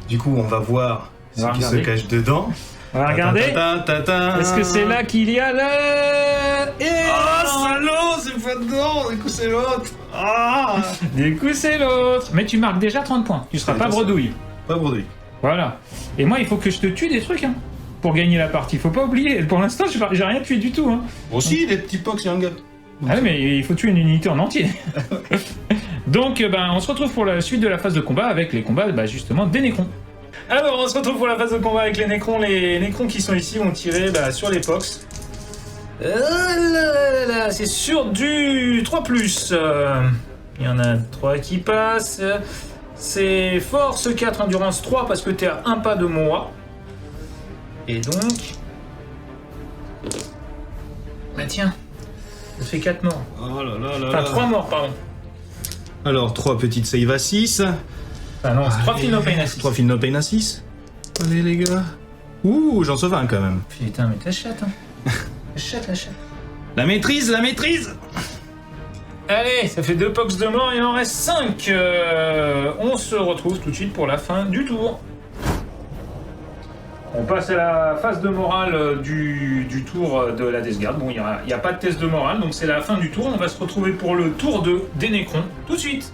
Du coup on va voir On va ce qui se regarder. cache dedans. On va regarder. Est-ce que c'est là qu'il y a le... salaud, c'est pas dedans, du coup c'est l'autre. Ah. Du coup, c'est l'autre. Mais tu marques déjà 30 points. Tu seras C'est pas déjà ça. bredouille. Pas brodouille. Voilà. Et moi, il faut que je te tue des trucs pour gagner la partie. Faut pas oublier. Pour l'instant, j'ai rien tué du tout. Aussi des petits pox, young. Ah oui, mais il faut tuer une unité en entier. Donc, on se retrouve pour la suite de la phase de combat avec les combats, justement, des Nécrons. Alors, on se retrouve pour la phase de combat avec les Nécrons. Les Nécrons qui sont ici vont tirer sur les Pox. C'est sur du 3+. Il y en a 3 qui passent. C'est force 4, endurance 3 parce que t'es à un pas de moi. Et donc... Bah tiens, ça fait 4 morts. Oh là là là Enfin, là. 3 morts, pardon. Alors, 3 petites save à 6. Ah non, c'est 3 fils no pain à 6. 3 fils no pain à 6. Allez, les gars. Ouh, j'en sauve un quand même. Putain, mais t'achètes, hein. Achète. La maîtrise, la maîtrise. Allez, ça fait 2 pox de mort, il en reste 5. On se retrouve tout de suite pour la fin du tour. On passe à la phase de morale du tour de la Death Guard. Bon, il n'y a pas de test de morale, donc c'est la fin du tour. On va se retrouver pour le tour des Necrons tout de suite.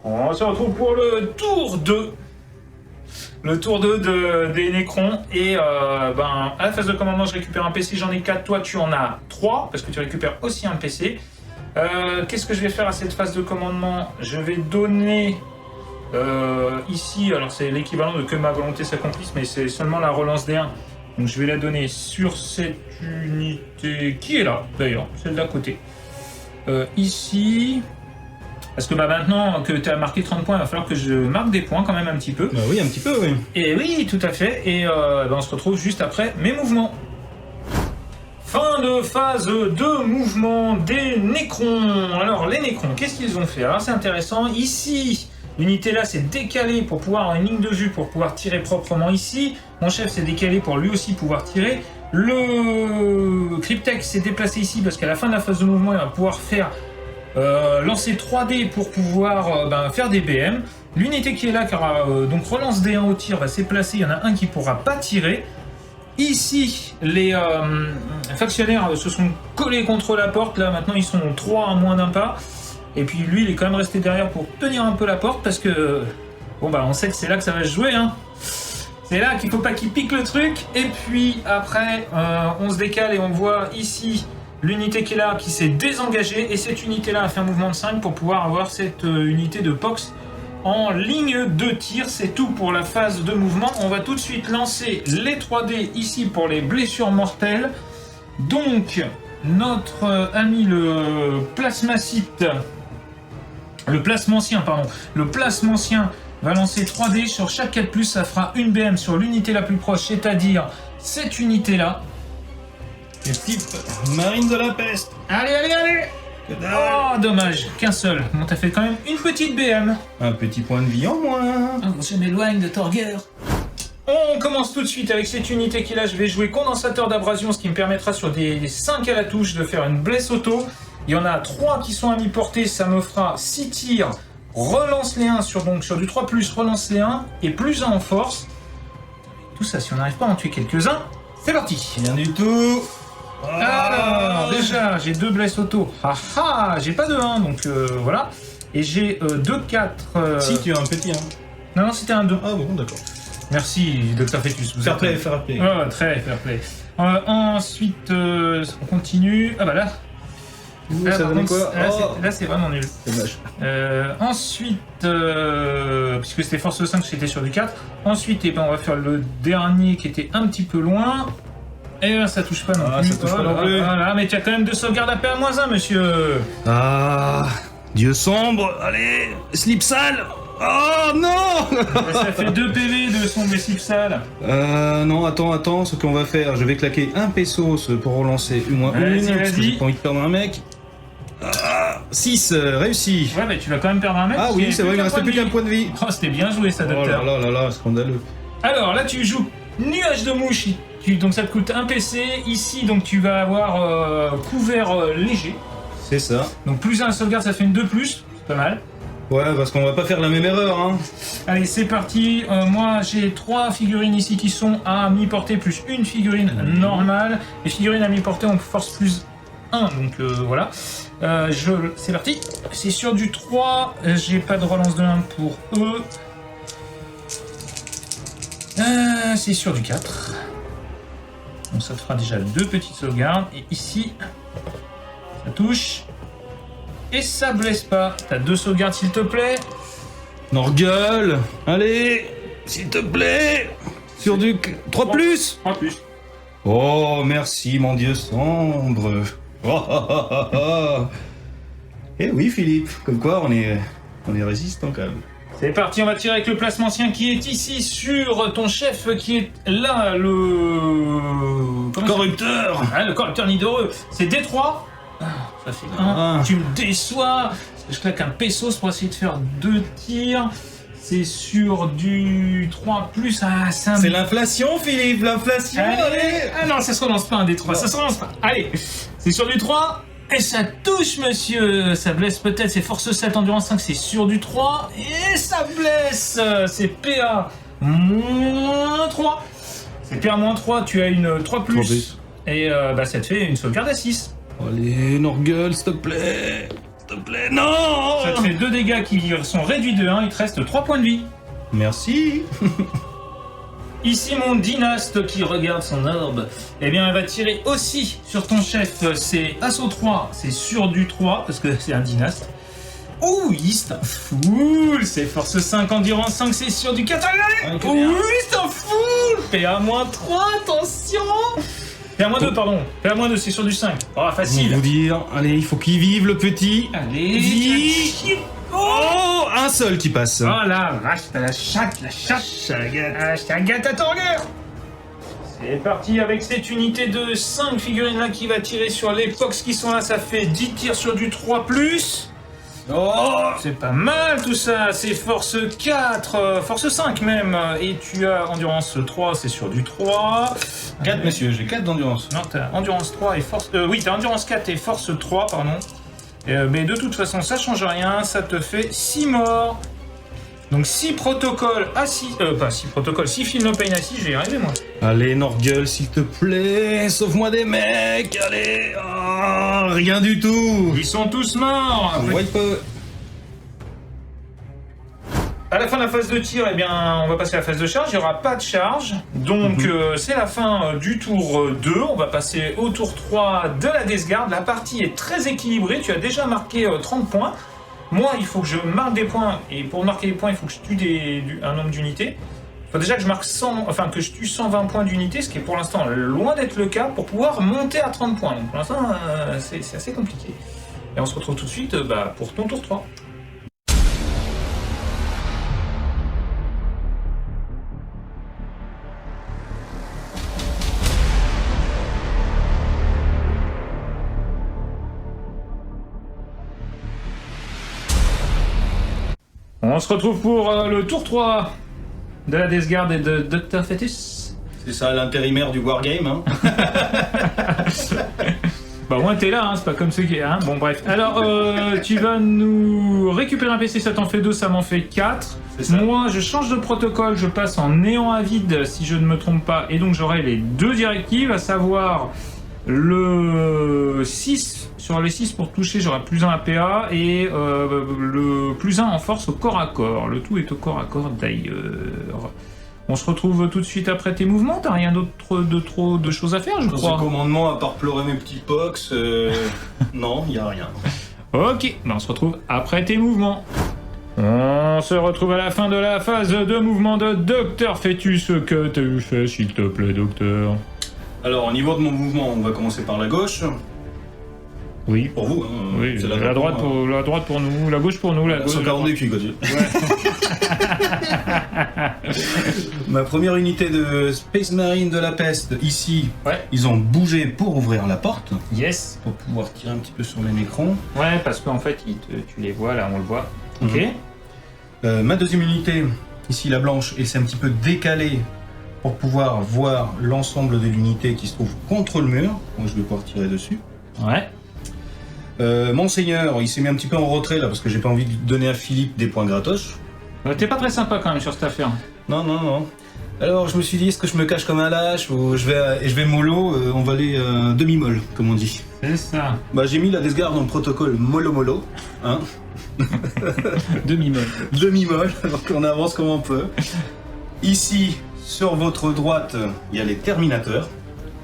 On se retrouve pour le tour 2. Le tour 2 des Necrons. Et à la phase de commandement, je récupère un PC, j'en ai 4. Toi, tu en as 3, parce que tu récupères aussi un PC. Qu'est-ce que je vais faire à cette phase de commandement? Je vais donner ici, alors c'est l'équivalent de que ma volonté s'accomplisse, mais c'est seulement la relance des 1. Donc je vais la donner sur cette unité qui est là, d'ailleurs, celle d'à côté. Ici... Parce que maintenant que tu as marqué 30 points, il va falloir que je marque des points quand même un petit peu. Bah oui, un petit peu, oui. Et oui, tout à fait. Et on se retrouve juste après mes mouvements. Fin de phase de mouvement des Necrons. Alors, les Necrons, qu'est-ce qu'ils ont fait? Alors, c'est intéressant. Ici, l'unité là s'est décalée pour pouvoir avoir une ligne de vue pour pouvoir tirer proprement ici. Mon chef s'est décalé pour lui aussi pouvoir tirer. Le Cryptek s'est déplacé ici parce qu'à la fin de la phase de mouvement, il va pouvoir faire... lancer 3D pour pouvoir faire des BM. L'unité qui est là, car donc relance D1 au tir, va s'est placée. Il y en a un qui ne pourra pas tirer. Ici, les factionnaires se sont collés contre la porte. Là, maintenant, ils sont 3 à moins d'un pas. Et puis, lui, il est quand même resté derrière pour tenir un peu la porte parce que... Bon, on sait que c'est là que ça va se jouer, hein. C'est là qu'il faut pas qu'il pique le truc. Et puis, après, on se décale et on voit ici... L'unité qui est là, qui s'est désengagée, et cette unité-là a fait un mouvement de 5 pour pouvoir avoir cette unité de Pox en ligne de tir. C'est tout pour la phase de mouvement. On va tout de suite lancer les 3D ici pour les blessures mortelles. Donc, notre ami le plasmancien, va lancer 3D sur chaque 4+, ça fera une BM sur l'unité la plus proche, c'est-à-dire cette unité-là. Le type marine de la peste. Allez. Oh, dommage, qu'un seul. Bon, t'as fait quand même une petite BM. Un petit point de vie en moins. Oh, je m'éloigne de Torger. On commence tout de suite avec cette unité qui est là. Je vais jouer condensateur d'abrasion, ce qui me permettra sur des 5 à la touche de faire une blesse auto. Il y en a 3 qui sont à mi-portée, ça me fera 6 tirs. Relance les 1 sur du 3+, relance les 1 et plus 1 en force. Tout ça, si on n'arrive pas à en tuer quelques-uns, c'est parti. Rien du tout. Alors, déjà, j'ai 2 blesses auto. J'ai pas de 1, donc voilà. Et j'ai 2, 4... Si, tu as un petit 1. Non, c'était un 2. Ah bon, d'accord. Merci, Dr. Fetus. Fair play. Très fair play. Ensuite, on continue. Ah bah là. Ça donnait quoi? Là, c'est vraiment nul. C'est moche. Ensuite, puisque c'était force 5, c'était sur du 4. Ensuite, on va faire le dernier qui était un petit peu loin. Et là, ça touche pas non plus. Ça touche pas non plus. Voilà, mais tu as quand même 2 sauvegardes à PA-1, monsieur. Ah, Dieu sombre, allez, slip sale. Oh non. Ça fait 2 PV de son slip sale. Non, attends, ce qu'on va faire, je vais claquer un pesos pour relancer une, parce que j'ai pas envie de perdre un mec. 6, réussi. Ouais, mais tu vas quand même perdre un mec. Ah oui, c'est vrai, il ne restait plus qu'un point de vie. Oh, c'était bien joué, ça, docteur. Oh là, scandaleux. Alors, là, tu joues nuage de mouche. Donc, ça te coûte un PC. Ici, donc, tu vas avoir couvert léger. C'est ça. Donc, plus 1 sauvegarde, ça fait une 2+. C'est pas mal. Ouais, parce qu'on va pas faire la même erreur, hein. Allez, c'est parti. Moi, j'ai 3 figurines ici qui sont à mi-portée, plus une figurine normale. Les figurines à mi-portée, on force plus 1, donc voilà. C'est parti. C'est sur du 3. J'ai pas de relance de 1 pour eux. C'est sur du 4. Donc ça te fera déjà 2 petites sauvegardes. Et ici, ça touche. Et ça blesse pas. T'as 2 sauvegardes, s'il te plaît. Norgueule. Allez, s'il te plaît. Sur du 3+. 3+. Oh, merci, mon Dieu sombre. Eh oui, Philippe, comme quoi on est résistant quand même. C'est parti, on va tirer avec le placement ancien qui est ici sur ton chef qui est là, le... Corrupteur. Ah, le corrupteur nidoreux. C'est D3. Ah, ça fait 1. Tu me déçois. Je claque un pesos pour essayer de faire 2 tirs. C'est sur du 3+. Ah, C'est l'inflation, Philippe, l'inflation. Allez. Ah non, ça se relance pas un D3, ça se relance pas. Allez, c'est sur du 3. Et ça touche, monsieur. Ça blesse peut-être. C'est force 7, endurance 5. C'est sur du 3. Et ça blesse. C'est PA -3. C'est PA -3. Tu as une 3+. Et ça te fait une sauvegarde à 6. Allez, Norgueul, s'il te plaît. S'il te plaît, non. Ça te fait 2 dégâts qui sont réduits de 1. Il te reste 3 points de vie. Merci. Ici, mon dynaste qui regarde son orbe, eh bien, elle va tirer aussi sur ton chef. C'est assaut 3, c'est sur du 3, parce que c'est un dynaste. Oh oui, c'est un full. C'est force 5, endurance 5, c'est sur du 4. Allez, oui, c'est un full. PA -3, attention. PA -2, pardon. PA -2, c'est sur du 5. Oh, facile. Vous dire, allez, il faut qu'il vive, le petit. Allez, Vive. Oh, un seul qui passe. Oh la vache, t'as la chatte. Je t'agate à ton regard. C'est parti avec cette unité de 5 figurines là qui va tirer sur les Pox qui sont là. Ça fait 10 tirs sur du 3+. Oh, c'est pas mal tout ça. C'est force 4, force 5 même. Et tu as endurance 3, c'est sur du 3. 4, messieurs, j'ai 4 d'endurance. Non, t'as endurance 3 et force... oui, t'as endurance 4 et force 3, pardon. Mais de toute façon, ça change rien, ça te fait 6 morts. Donc 6 protocoles à 6... pas 6 protocoles, 6 Feel No Pain à 6, je vais y arriver moi. Allez, Norgueul, s'il te plaît, sauve-moi des mecs, allez. Oh, rien du tout. Ils sont tous morts. Wipe. À la fin de la phase de tir, eh bien, on va passer à la phase de charge, il n'y aura pas de charge. Donc c'est la fin du tour 2, on va passer au tour 3 de la Death Guard. La partie est très équilibrée, tu as déjà marqué 30 points. Moi, il faut que je marque des points, et pour marquer des points, il faut que je tue un nombre d'unités. Il faut déjà que je marque que je tue 120 points d'unité, ce qui est pour l'instant loin d'être le cas, pour pouvoir monter à 30 points. Donc pour l'instant, c'est assez compliqué. Et on se retrouve tout de suite pour ton tour 3. On se retrouve pour le tour 3 de la Death Guard et de Dr. Fetus. C'est ça l'intérimaire du Wargame, hein. Bah au moins t'es là, hein, c'est pas comme ceux qui... Hein. Bon bref, alors tu vas nous récupérer un PC, ça t'en fait 2, ça m'en fait 4. Moi je change de protocole, je passe en néant avide si je ne me trompe pas, et donc j'aurai les 2 directives, à savoir le 6... Sur les 6 pour toucher, j'aurai +1 à PA et le +1 en force au corps à corps. Le tout est au corps à corps d'ailleurs. On se retrouve tout de suite après tes mouvements. T'as rien d'autre de choses à faire, je crois. Dans ce commandement, à part pleurer mes petits pox, non, il n'y a rien. Ok, ben on se retrouve après tes mouvements. On se retrouve à la fin de la phase de mouvement de Dr. Fetus. Que t'as fait, s'il te plaît, docteur? Alors, au niveau de mon mouvement, on va commencer par la gauche. Oui. Pour vous, hein. Oui, C'est la droite pour nous, la gauche pour nous, la gauche. 142 culs, quoi. Ma première unité de Space Marine de la peste, ici, ouais. Ils ont bougé pour ouvrir la porte. Yes. Pour pouvoir tirer un petit peu sur les nécrons. Ouais, parce qu'en fait, tu les vois, là, on le voit. Ok. Ma deuxième unité, ici la blanche, et c'est un petit peu décalé pour pouvoir voir l'ensemble de l'unité qui se trouve contre le mur. Donc je vais pouvoir tirer dessus. Ouais. Monseigneur, il s'est mis un petit peu en retrait là parce que j'ai pas envie de donner à Philippe des points gratos. T'es pas très sympa quand même sur cette affaire. Non. Alors je me suis dit, est-ce que je me cache comme un lâche ou je vais mollo, on va aller demi-molle, comme on dit. C'est ça. Bah j'ai mis la Death Guard dans le protocole mollo-mollo, hein. Demi-molle. Demi-molle, alors qu'on avance comme on peut. Ici, sur votre droite, il y a les Terminateurs.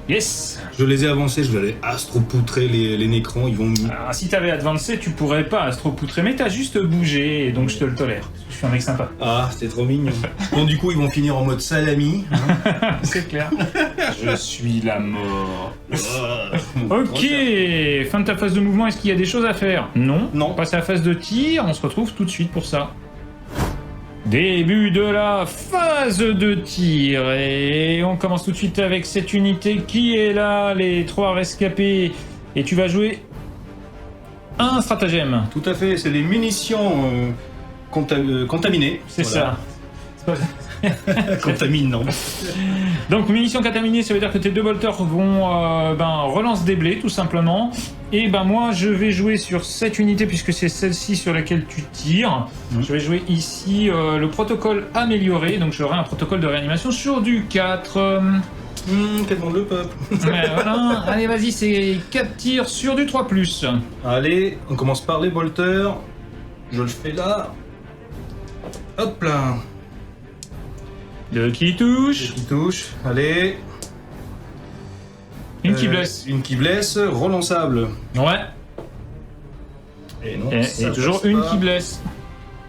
Yes. Je les ai avancés, je vais aller astropoutrer les nécrons, ils vont... Alors si t'avais avancé, tu pourrais pas astropoutrer, mais t'as juste bougé, et donc je te le tolère. Je suis un mec sympa. Ah, c'était trop mignon. Bon, du coup, ils vont finir en mode salami. Hein. C'est clair. Je suis la mort. Oh, ok, fin de ta phase de mouvement, est-ce qu'il y a des choses à faire? Non. Non. On passe à la phase de tir, on se retrouve tout de suite pour ça. Début de la phase de tir. Et on commence tout de suite avec cette unité qui est là, les 3 rescapés. Et tu vas jouer un stratagème. Tout à fait, c'est les munitions contaminées. C'est Voilà. ça. Contaminant. Donc munitions contaminées, ça veut dire que tes 2 bolters vont relance des blés tout simplement. Et moi je vais jouer sur cette unité puisque c'est celle-ci sur laquelle tu tires. Je vais jouer ici le protocole amélioré. Donc j'aurai un protocole de réanimation sur du 4. Quel monde le peuple. Voilà. Allez vas-y, c'est 4 tirs sur du 3+. Allez, on commence par les bolters. Je le fais là. Hop là. 2 qui touche. Qui touche. Allez. Une qui blesse. Une qui blesse, relançable. Ouais. Et non. Et ça toujours passe une pas. qui blesse.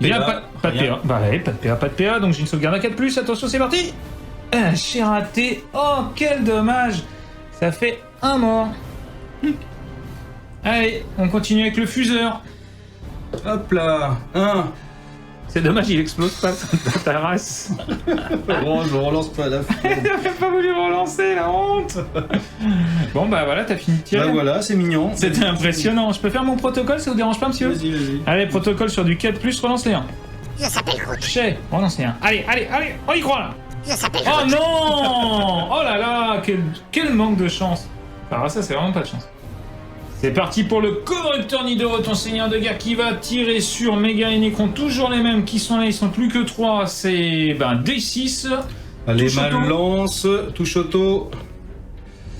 Il y a PA, pas de rien. PA. Bah ouais, pas de PA, pas de PA. Donc j'ai une sauvegarde à 4+. Attention, c'est parti. J'ai raté. Oh, quel dommage. Ça fait un mort. Allez, on continue avec le fuseur. Hop là. 1. C'est dommage, il explose pas dans ta race. Bon, je relance pas la fin. J'avais pas voulu relancer, la honte. Bon, bah voilà, t'as fini de tirer. Bah voilà, c'est mignon. C'était impressionnant. Je peux faire mon protocole, ça vous dérange pas, monsieur? Vas-y, vas-y. Allez, protocole sur du 4+, relance les 1. Je s'appelle Groot. Chez, relance les 1. Allez, on y croit là. Je s'appelle Oh Groot. non! Oh là là, quel manque de chance. Alors ça, c'est vraiment pas de chance. C'est parti pour le corrupteur Nidoro, ton seigneur de guerre qui va tirer sur Méga et Necron, toujours les mêmes qui sont là, ils sont plus que 3, c'est D6. Allez, Touche auto. lance, touche auto.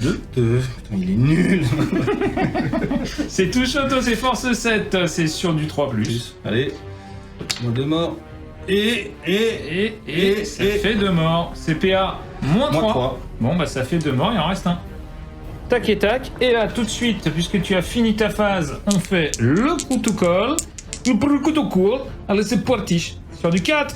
2. Putain, il est nul. C'est touche auto, c'est force 7, c'est sur du 3+. Allez. Moins 2 morts. Et Ça fait 2 morts. CPA moins 3. 3. Bon, bah ça fait 2 morts, il en reste un. Tac et tac. Et là, tout de suite, puisque tu as fini ta phase, on fait le protocole. Le protocole. Allez, c'est parti. Sur du 4.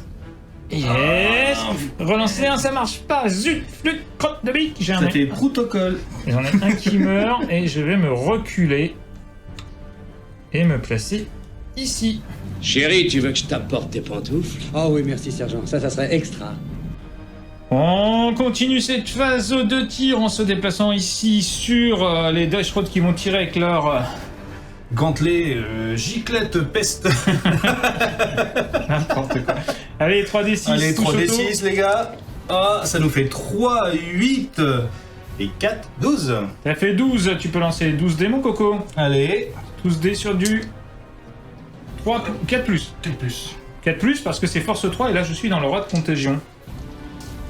Yes. Relancer un, ça marche pas. Zut, flûte, crotte de bique. C'était protocole. J'en ai un qui meurt et je vais me reculer et me placer ici. Chérie, tu veux que je t'apporte tes pantoufles? Oh oui, merci, sergent. Ça serait extra. On continue cette phase de tir en se déplaçant ici sur les Dash Road qui vont tirer avec leur... Gantelet, giclette, peste. N'importe quoi. Allez, 3D6. Allez, touche 3d6, les gars. Ah, ça nous fait 3, 8 et 4, 12. Ça fait 12. Tu peux lancer 12 dés, mon coco. Allez. 12 dés sur du 3, 4+. 4+, parce que c'est force 3 et là je suis dans le roi de contagion.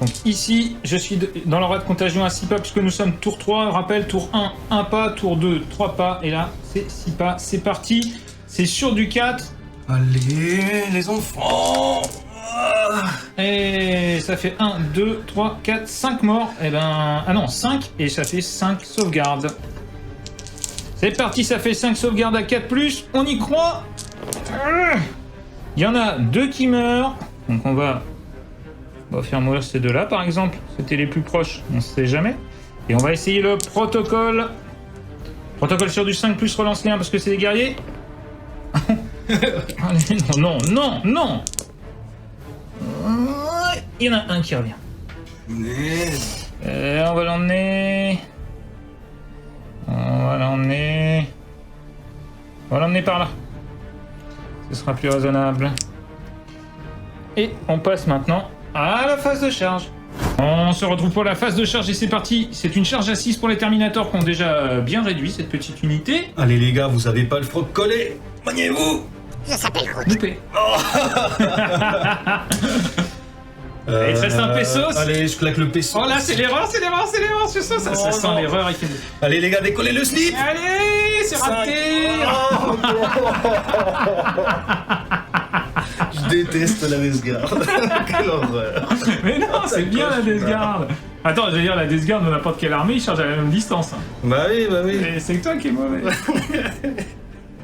Donc ici, je suis dans le roi de contagion à 6 pas puisque nous sommes tour 3, rappel, tour 1, 1 pas, tour 2, 3 pas, et là c'est 6 pas, c'est parti, c'est sur du 4. Allez, les enfants. Et ça fait 1, 2, 3, 4, 5 morts, et ah non, 5, et ça fait 5 sauvegardes. C'est parti, ça fait 5 sauvegardes à 4+, on y croit. Il y en a 2 qui meurent, donc on va faire mourir ces 2 là par exemple, c'était les plus proches, on sait jamais. Et on va essayer le protocole. Protocole sur du 5+, relance les 1 parce que c'est des guerriers. Allez, non. Il y en a un qui revient. On va l'emmener. On va l'emmener par là. Ce sera plus raisonnable. Et on passe maintenant à la phase de charge. On se retrouve pour la phase de charge et c'est parti. C'est une charge à 6 pour les Terminators qui ont déjà bien réduit cette petite unité. Allez, les gars, vous avez pas le froc collé. Maniez-vous. Je s'appelle Groot. Loupé. Il te reste un pesos. Allez, je claque le peso. Oh là, c'est l'erreur, c'est ça, ça Oh, sent non. l'erreur. Il fait... Allez, les gars, décollez le slip. Allez, c'est raté. Je déteste la Desgarde. Quelle horreur. Mais non, c'est bien la coche, Death Guard. Attends, je veux dire, la Death Guard de n'importe quelle armée, il charge à la même distance. Bah oui. Et c'est que toi qui es mauvais.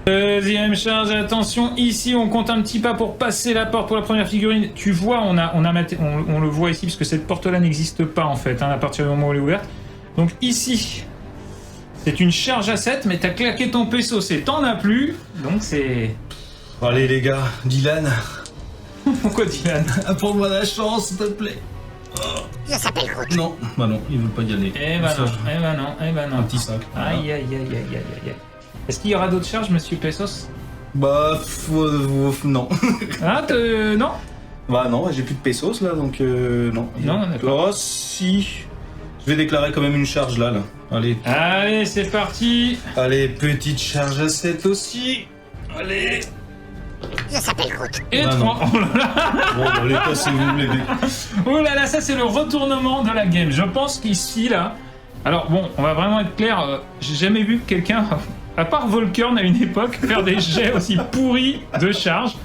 Deuxième charge, attention, ici on compte un petit pas pour passer la porte pour la première figurine. Tu vois, on le voit ici, parce que cette porte-là n'existe pas en fait, à partir du moment où elle est ouverte. Donc ici, c'est une charge à 7, mais t'as claqué ton peso, t'en as plus, donc c'est... Allez, les gars, Dylan. Pourquoi Dylan? Apprends-moi la chance, s'il te plaît. Je s'appelle Groot. Non, bah non, il veut pas y aller. Eh ben non, Un petit sac. Aïe, aïe, aïe, aïe, aïe, aïe. Est-ce qu'il y aura d'autres charges, monsieur Pesos? Bah, non. Ah, non? Bah non, j'ai plus de pesos là, donc non. Non, d'accord. Oh, si. Je vais déclarer quand même une charge là. Allez. Allez, c'est parti. Allez, petite charge à 7 aussi. Allez. Je s'appelle Groot. Et Ah, 3. Oh là là. Bon, allez, passez-vous les gars. Oh là là, ça c'est le retournement de la game. Je pense qu'ici, là... Alors bon, on va vraiment être clair, j'ai jamais vu quelqu'un, à part Volkern à une époque, faire des jets aussi pourris de charge.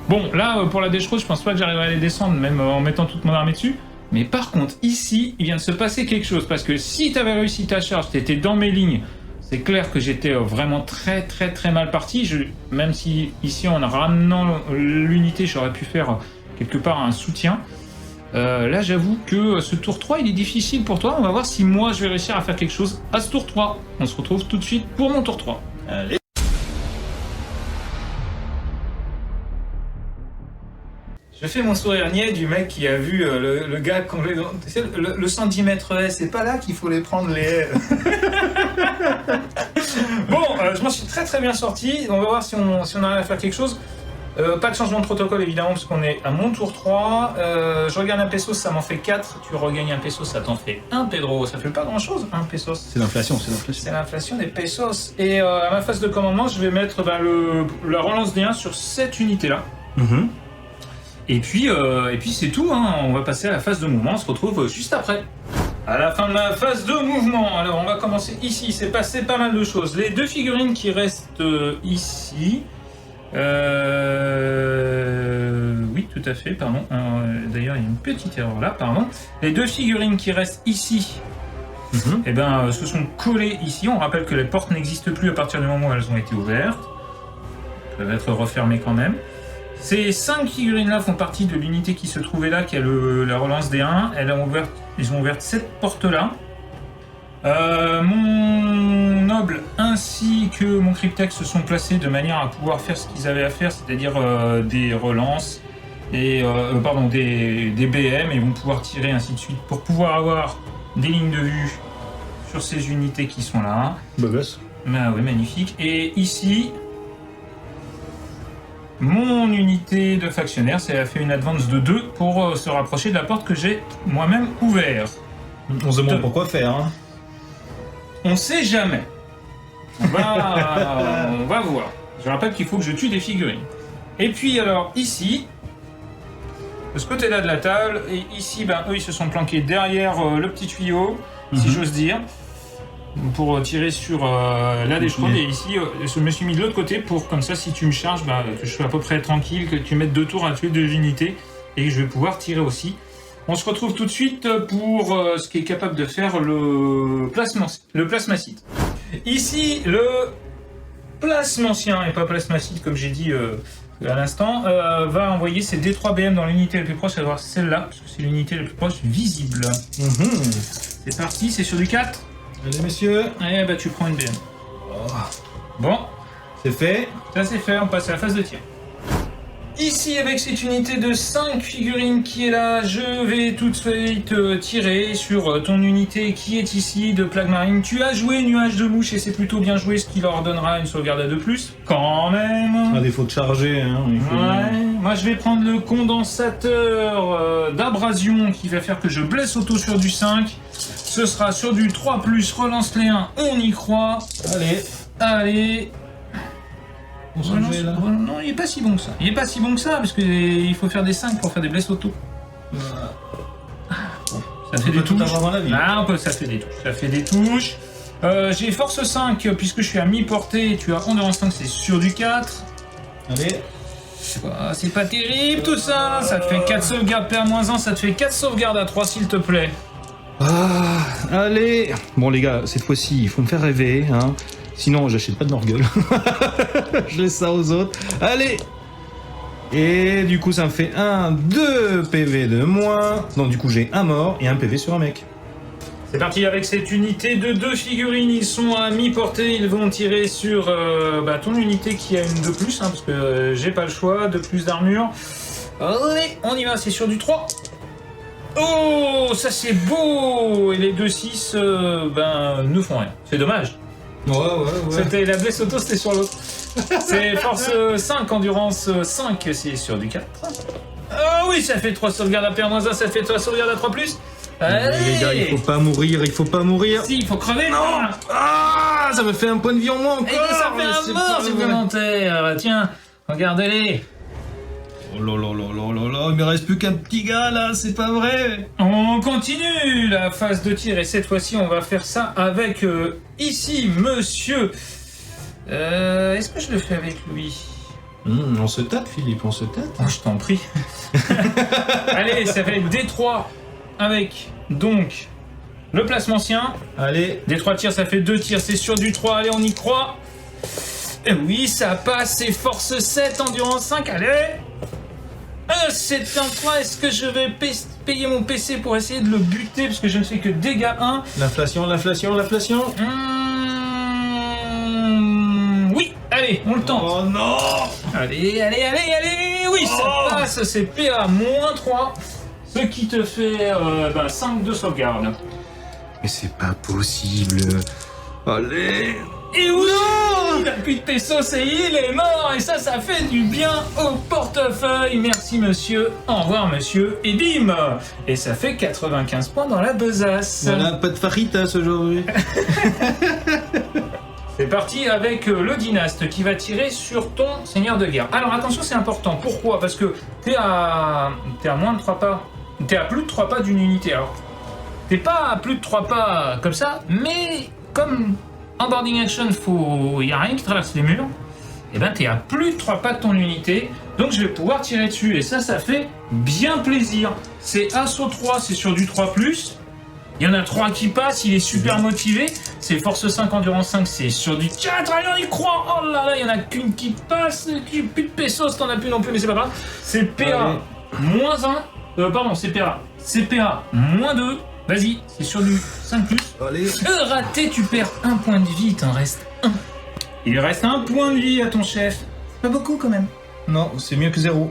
Bon, là, pour la Deschrose, je pense pas que j'arriverai à les descendre, même en mettant toute mon armée dessus. Mais par contre, ici, il vient de se passer quelque chose, parce que si t'avais réussi ta charge, t'étais dans mes lignes, c'est clair que j'étais vraiment très mal parti. Même si ici, en ramenant l'unité, j'aurais pu faire quelque part un soutien. Là, j'avoue que ce tour 3, il est difficile pour toi. On va voir si moi, je vais réussir à faire quelque chose à ce tour 3. On se retrouve tout de suite pour mon tour 3. Allez. Je fais mon sourire niais du mec qui a vu le gars complètement... Tu sais, le centimètre S, c'est pas là qu'il faut les prendre les... Bon, je m'en suis très bien sorti. On va voir si on arrive à faire quelque chose. Pas de changement de protocole évidemment parce qu'on est à mon tour 3. Je regarde un pesos, ça m'en fait 4. Tu regagnes un pesos, ça t'en fait 1 Pedro. Ça fait pas grand chose, un pesos. C'est l'inflation. C'est l'inflation des pesos. Et à ma phase de commandement, je vais mettre la relance des 1 sur cette unité là. Et puis c'est tout, hein. On va passer à la phase de mouvement, on se retrouve juste après. À la fin de la phase de mouvement, alors on va commencer ici, il s'est passé pas mal de choses. Les 2 figurines qui restent ici... Oui, tout à fait, pardon. D'ailleurs, il y a une petite erreur là, pardon. Les 2 figurines qui restent ici, eh ben, se sont collées ici. On rappelle que les portes n'existent plus à partir du moment où elles ont été ouvertes. Elles peuvent être refermées quand même. Ces 5 figurines-là font partie de l'unité qui se trouvait là, qui a la relance des 1. Ils ont ouvert cette porte-là. Mon noble ainsi que mon cryptex se sont placés de manière à pouvoir faire ce qu'ils avaient à faire, c'est-à-dire des relances et des BM, et vont pouvoir tirer ainsi de suite pour pouvoir avoir des lignes de vue sur ces unités qui sont là. Beau gosse. Bah oui, magnifique. Et ici, mon unité de factionnaire, ça a fait une advance de 2 pour se rapprocher de la porte que j'ai moi-même ouverte. On se demande pourquoi faire, hein. On sait jamais. On va voir. Je rappelle qu'il faut que je tue des figurines. Et puis alors ici, de ce côté-là de la table, et ici, ben, eux ils se sont planqués derrière le petit tuyau, si j'ose dire, pour tirer sur la Deschrode. Et ici, je me suis mis de l'autre côté pour, comme ça, si tu me charges, bah, que je sois à peu près tranquille, que tu mettes 2 tours à tuer 2 unités, et que je vais pouvoir tirer aussi. On se retrouve tout de suite pour ce qui est capable de faire le plasmacite. Ici, le plasmancien, et pas plasmacite comme j'ai dit à l'instant, va envoyer ses D3BM dans l'unité la plus proche, à savoir celle-là, parce que c'est l'unité la plus proche visible. C'est parti, c'est sur du 4. Allez messieurs. Eh bah tu prends une BM. Bon, C'est fait. ça c'est fait, on passe à la phase de tir. Ici, avec cette unité de 5 figurines qui est là, je vais tout de suite tirer sur ton unité qui est ici de Plague Marine. Tu as joué Nuage de Mouche et c'est plutôt bien joué, ce qui leur donnera une sauvegarde à 2+. Quand même. À défaut de charger, hein. Il faut... Ouais, moi je vais prendre le condensateur d'abrasion qui va faire que je blesse auto sur du 5. Ce sera sur du 3+, relance les 1, on y croit. Allez. Relance, là. Non, il est pas si bon que ça. Il est pas si bon que ça, parce qu'il faut faire des 5 pour faire des blesses auto. Ça fait des touches. Ça fait des touches. Ça fait des touches. J'ai force 5, puisque je suis à mi-portée. Tu as endurance 5, c'est sur du 4. Allez. C'est pas terrible tout ça. Ça te fait 4 sauvegardes PA-1, ça te fait 4 sauvegardes à 3 s'il te plaît. Allez. Bon les gars, cette fois-ci, il faut me faire rêver, hein. Sinon, j'achète pas de Norgueul. Je laisse ça aux autres. Allez. Et du coup, ça me fait 2 PV de moins. Donc du coup, j'ai un mort et un PV sur un mec. C'est parti avec cette unité de 2 figurines. Ils sont à mi-portée. Ils vont tirer sur ton unité qui a une 2+, hein, parce que j'ai pas le choix. 2+ d'armure. Allez, on y va, c'est sur du 3. Oh, ça c'est beau. Et les 2-6, ne font rien. C'est dommage. Ouais. C'était la blesse auto, c'était sur l'autre. C'est force 5, endurance 5, c'est sur du 4. Ah oui, ça fait 3 sauvegardes à PR-1, ça fait 3 sauvegardes à 3+. Allez Les gars, il faut pas mourir. Si, il faut crever. Non. Ah, ça me fait un point de vie en moins encore. Et ça fait un mort supplémentaire. Tiens, regardez-les. Oh là, il me reste plus qu'un petit gars là, c'est pas vrai. On continue la phase de tir et cette fois-ci on va faire ça avec ici monsieur. Est-ce que je le fais avec lui? On se tâte, Philippe, on se tâte. Oh, je t'en prie. Allez, ça va être D3 avec donc le placement-sien. Allez. D3 tirs, ça fait 2 tirs, c'est sur du 3, allez on y croit. Et oui, ça passe, c'est force 7, endurance 5, allez. C'est un 3, est-ce que je vais payer mon PC pour essayer de le buter parce que je ne fais que dégâts 1. L'inflation. Oui, allez, on le tente. Oh non. Allez, oui, ça passe, c'est PA moins 3, ce qui te fait 5 de sauvegarde. Mais c'est pas possible. Allez. Et oui, il a plus de pesos et il est mort. Et ça fait du bien au portefeuille. Merci monsieur, au revoir monsieur, et bim. Et ça fait 95 points dans la besace. Voilà, pas de faritas aujourd'hui. C'est parti avec le dynaste qui va tirer sur ton seigneur de guerre. Alors attention, c'est important. Pourquoi? Parce que t'es à moins de 3 pas. T'es à plus de 3 pas d'une unité. Alors, t'es pas à plus de 3 pas comme ça, mais comme en boarding action, y a rien qui traverse les murs, et ben t'es à plus de 3 pas de ton unité, donc je vais pouvoir tirer dessus. Et ça fait bien plaisir. C'est assaut 3, c'est sur du 3+. Il y en a 3 qui passent, il est super motivé. C'est force 5, endurance 5, c'est sur du 4, allez on y croit. Oh là là, il y en a qu'une qui passe, plus de pesos, t'en as plus non plus, mais c'est pas grave. C'est PA moins 1, pardon, c'est PA moins 2, vas-y, c'est sur du 5+. Allez. Raté, tu perds 1 point de vie, il t'en reste 1. Il reste 1 point de vie à ton chef. Pas beaucoup quand même. Non, c'est mieux que 0.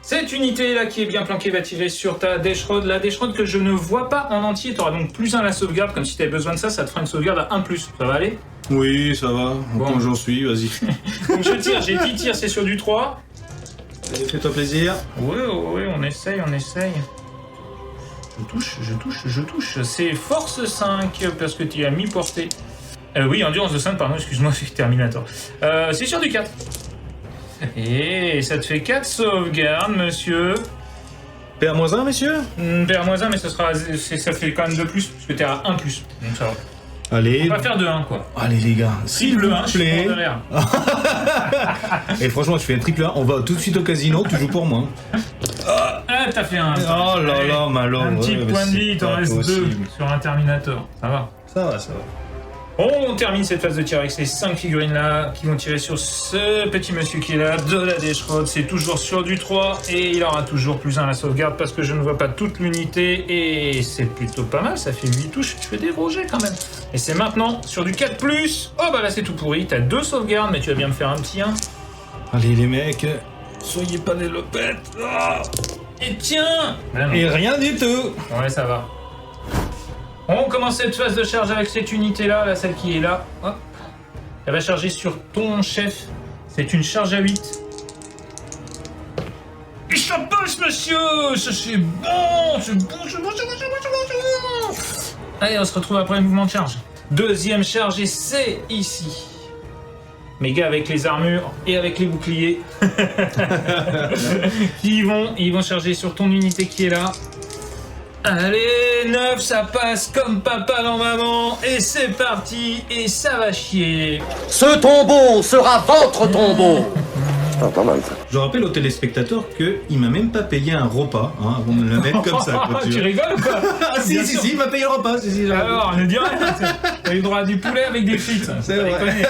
Cette unité là qui est bien planquée va tirer sur ta Deshrod, la Deshrod que je ne vois pas en entier. Tu auras donc plus 1 à la sauvegarde, comme si tu avais besoin de ça, ça te fera une sauvegarde à 1+. Ça va aller? Oui, ça va. Bon. Quand j'en suis, vas-y. Donc je tire, j'ai 10 tirs, c'est sur du 3. Allez, fais-toi plaisir. Oui, on essaye. Je touche. C'est force 5 parce que tu as mis portée. Oui, endurance de 5, pardon, excuse-moi, c'est Terminator. C'est sur du 4. Et ça te fait 4 sauvegardes, monsieur. PA-1, messieurs. PA-1, mais ça fait quand même 2+, parce que t'es à 1+. Donc ça va. Allez. On va faire de 1, quoi. Allez, les gars. S'il Triple vous 1, je suis plaît. derrière. Et franchement, je fais un triple 1. On va tout de suite au casino. Tu joues pour moi. Ah, t'as fait un. Oh là là, malheureux. Un petit point de vie, il t'en pas reste 2 possible. sur un Terminator. Ça va. Ça va. On termine cette phase de tir avec ces 5 figurines là qui vont tirer sur ce petit monsieur qui est là de la Deshrod. C'est toujours sur du 3 et il aura toujours plus 1 à la sauvegarde parce que je ne vois pas toute l'unité et c'est plutôt pas mal, ça fait 8 touches, tu fais des rojets quand même. Et c'est maintenant sur du 4+. Oh bah là c'est tout pourri, t'as 2 sauvegardes mais tu vas bien me faire un petit 1. Allez, les mecs. Soyez pas des lopettes. Ah. Et tiens bah Et rien du tout. Ouais ça va. On commence cette phase de charge avec cette unité-là, là, celle qui est là. Hop. Elle va charger sur ton chef. C'est une charge à 8. Et ça passe, monsieur! Ça, c'est bon! C'est bon! Allez, on se retrouve après le mouvement de charge. Deuxième charge, et c'est ici. Mes gars avec les armures et avec les boucliers. Ils vont charger sur ton unité qui est là. Allez, 9, ça passe comme papa dans maman, et c'est parti, et ça va chier. Ce tombeau sera votre tombeau. Ah, pas mal ça. Je rappelle aux téléspectateurs qu'il m'a même pas payé un repas avant de me la mettre comme ça. Quoi, Tu rigoles ou quoi? Ah si, il m'a payé le repas. Si, Alors, ne dis rien, t'as eu droit à du poulet avec des frites. C'est vrai. Déconner.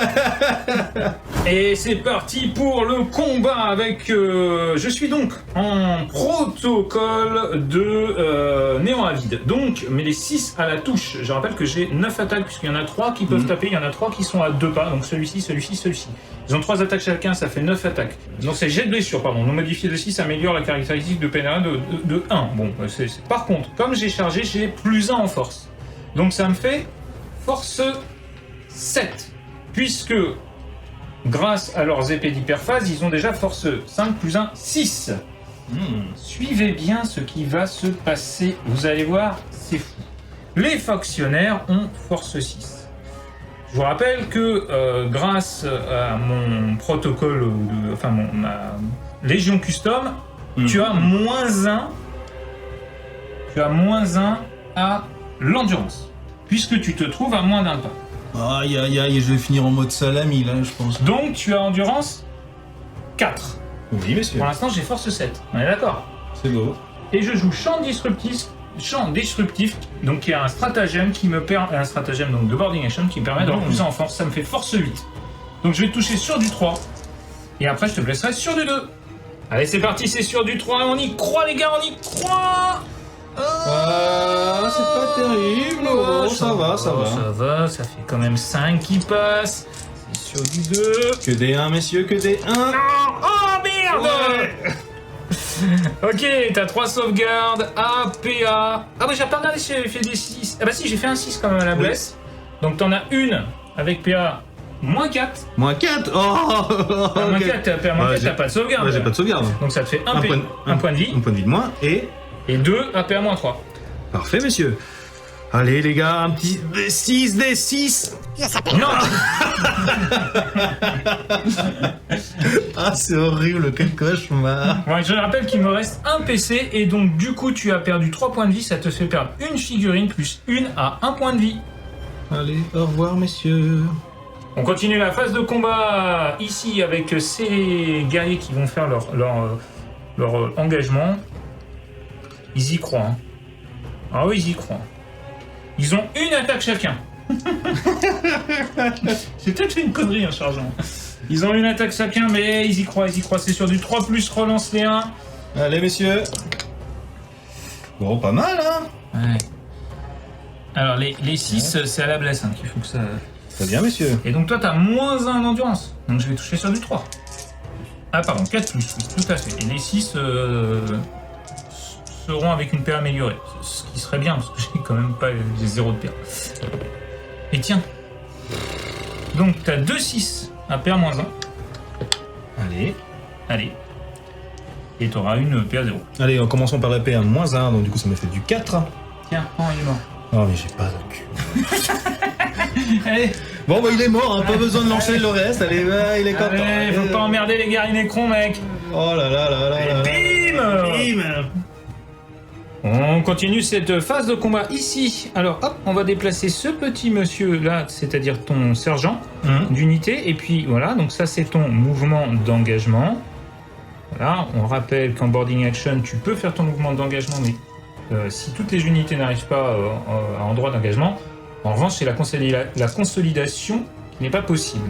Et c'est parti pour le combat avec... je suis donc en protocole de néant avide. Donc, mais les 6 à la touche. Je rappelle que j'ai 9 attaques, puisqu'il y en a 3 qui peuvent taper, il y en a 3 qui sont à 2 pas. Donc celui-ci, celui-ci, celui-ci. Ils ont 3 attaques chacun, ça fait 9 attaques. Non, c'est jet de blessure, pardon. Non modifié de 6 améliore la caractéristique de PNA de 1. Bon, par contre, comme j'ai chargé, j'ai plus 1 en force. Donc ça me fait force 7. Puisque... grâce à leurs épées d'hyperphase, ils ont déjà force 5 plus 1, 6. Suivez bien ce qui va se passer. Vous allez voir, c'est fou. Les factionnaires ont force 6. Je vous rappelle que grâce à mon protocole, ma Légion Custom, tu as moins 1. Tu as moins 1 à l'endurance. Puisque tu te trouves à moins d'un pas. Aïe aïe aïe, je vais finir en mode salami là, je pense. Donc tu as endurance 4. Oui, monsieur. Pour l'instant, j'ai force 7. On est d'accord? C'est beau. Et je joue champ disruptif, donc qui est un stratagème qui me permet, un stratagème donc de boarding action qui me permet d'avoir plus en force. Ça me fait force 8. Donc je vais toucher sur du 3. Et après, je te blesserai sur du 2. Allez, c'est parti, c'est sur du 3. On y croit, les gars, on y croit. Ah, c'est pas terrible. Oh, ça va. Ça va, ça fait quand même 5 qui passent. C'est sur du 2. Que des 1, messieurs, que des 1. Oh merde ouais. Ok, t'as 3 sauvegardes, A, PA. Ah bah j'ai pas regardé si j'avais fait des 6. Ah bah si, j'ai fait un 6 quand même à la blesse. Donc t'en as une avec PA moins 4. Moins 4. Oh, Moins 4, PA moins 4, t'as pas de sauvegarde. Ouais, j'ai pas de sauvegarde. Donc ça te fait un point de vie. Un point de vie de moins et 2 à PA moins 3. Parfait, messieurs. Allez, les gars, un petit 6 des 6. Ça s'appelle Non. Ah, c'est horrible, quel cauchemar. Ouais, je rappelle qu'il me reste un PC et donc du coup tu as perdu 3 points de vie, ça te fait perdre une figurine plus une à 1 point de vie. Allez, au revoir, messieurs. On continue la phase de combat ici avec ces guerriers qui vont faire leur engagement. Ils y croient. Hein. Ah oui, ils y croient. Ils ont une attaque chacun. J'ai peut-être fait une connerie en chargeant. Ils ont une attaque chacun, mais ils y croient. C'est sur du 3+, relance les 1. Allez, messieurs. Bon, pas mal, hein. Ouais. Alors, les 6, c'est à la blesse hein, qu'il faut que ça... Très bien, messieurs. Et donc toi, t'as moins 1 d'endurance. Donc je vais toucher sur du 3. Ah pardon, 4+, oui, tout à fait. Et les 6 seront avec une paire améliorée. Ce qui serait bien, parce que j'ai quand même pas les 0 de paire. Et tiens. Donc t'as 2 6 à paire moins 1. Allez. Et t'auras une paire 0. Allez, en commençant par la P1 moins 1, donc du coup ça me fait du 4. Tiens, oh, il est mort. Oh, mais j'ai pas de cul. Allez, Bon, bah il est mort, hein, pas besoin de lancer le reste. Allez, il est content. allez, faut pas emmerder les guerriers nécrons, mec. Oh là là là là là. Bim. On continue cette phase de combat ici. Alors hop, on va déplacer ce petit monsieur là, c'est-à-dire ton sergent d'unité. Et puis voilà, donc ça c'est ton mouvement d'engagement. Voilà, on rappelle qu'en boarding action, tu peux faire ton mouvement d'engagement, mais si toutes les unités n'arrivent pas à endroit d'engagement, en revanche c'est la consolidation qui n'est pas possible.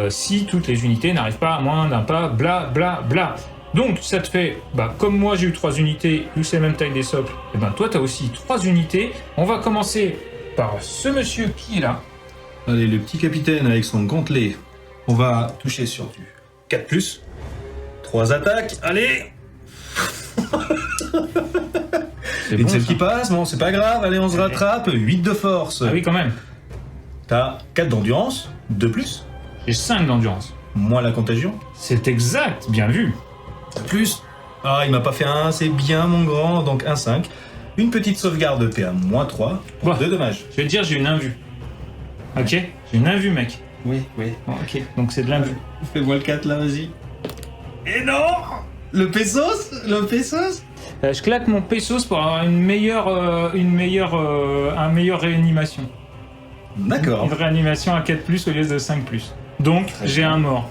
Si toutes les unités n'arrivent pas à moins d'un pas, bla bla bla. Donc ça te fait, comme moi j'ai eu 3 unités, plus c'est la même taille des socles, et toi t'as aussi 3 unités. On va commencer par ce monsieur qui est là. Allez, le petit capitaine avec son gantelet. On va toucher sur du 4+. 3 attaques, allez. Une bon, seule ça. qui passe, bon c'est pas grave, allez on se rattrape, 8 de force. Ah oui quand même, T'as 4 d'endurance, 2+, j'ai 5 d'endurance. moins la contagion. C'est exact, bien vu. Plus. Ah, il m'a pas fait un, c'est bien mon grand, donc un 5. Une petite sauvegarde de PA, moins 3, pour Bon. 2 dommages. Je vais te dire, j'ai une invue. Ok, j'ai une invue, mec. Oui. Bon, ok, donc c'est de l'invue. Fais-moi le 4 là, vas-y. Et non. Le pesos. Je claque mon pesos pour avoir une meilleure réanimation. D'accord. Une réanimation à 4+, au lieu de 5+. Donc, j'ai un mort.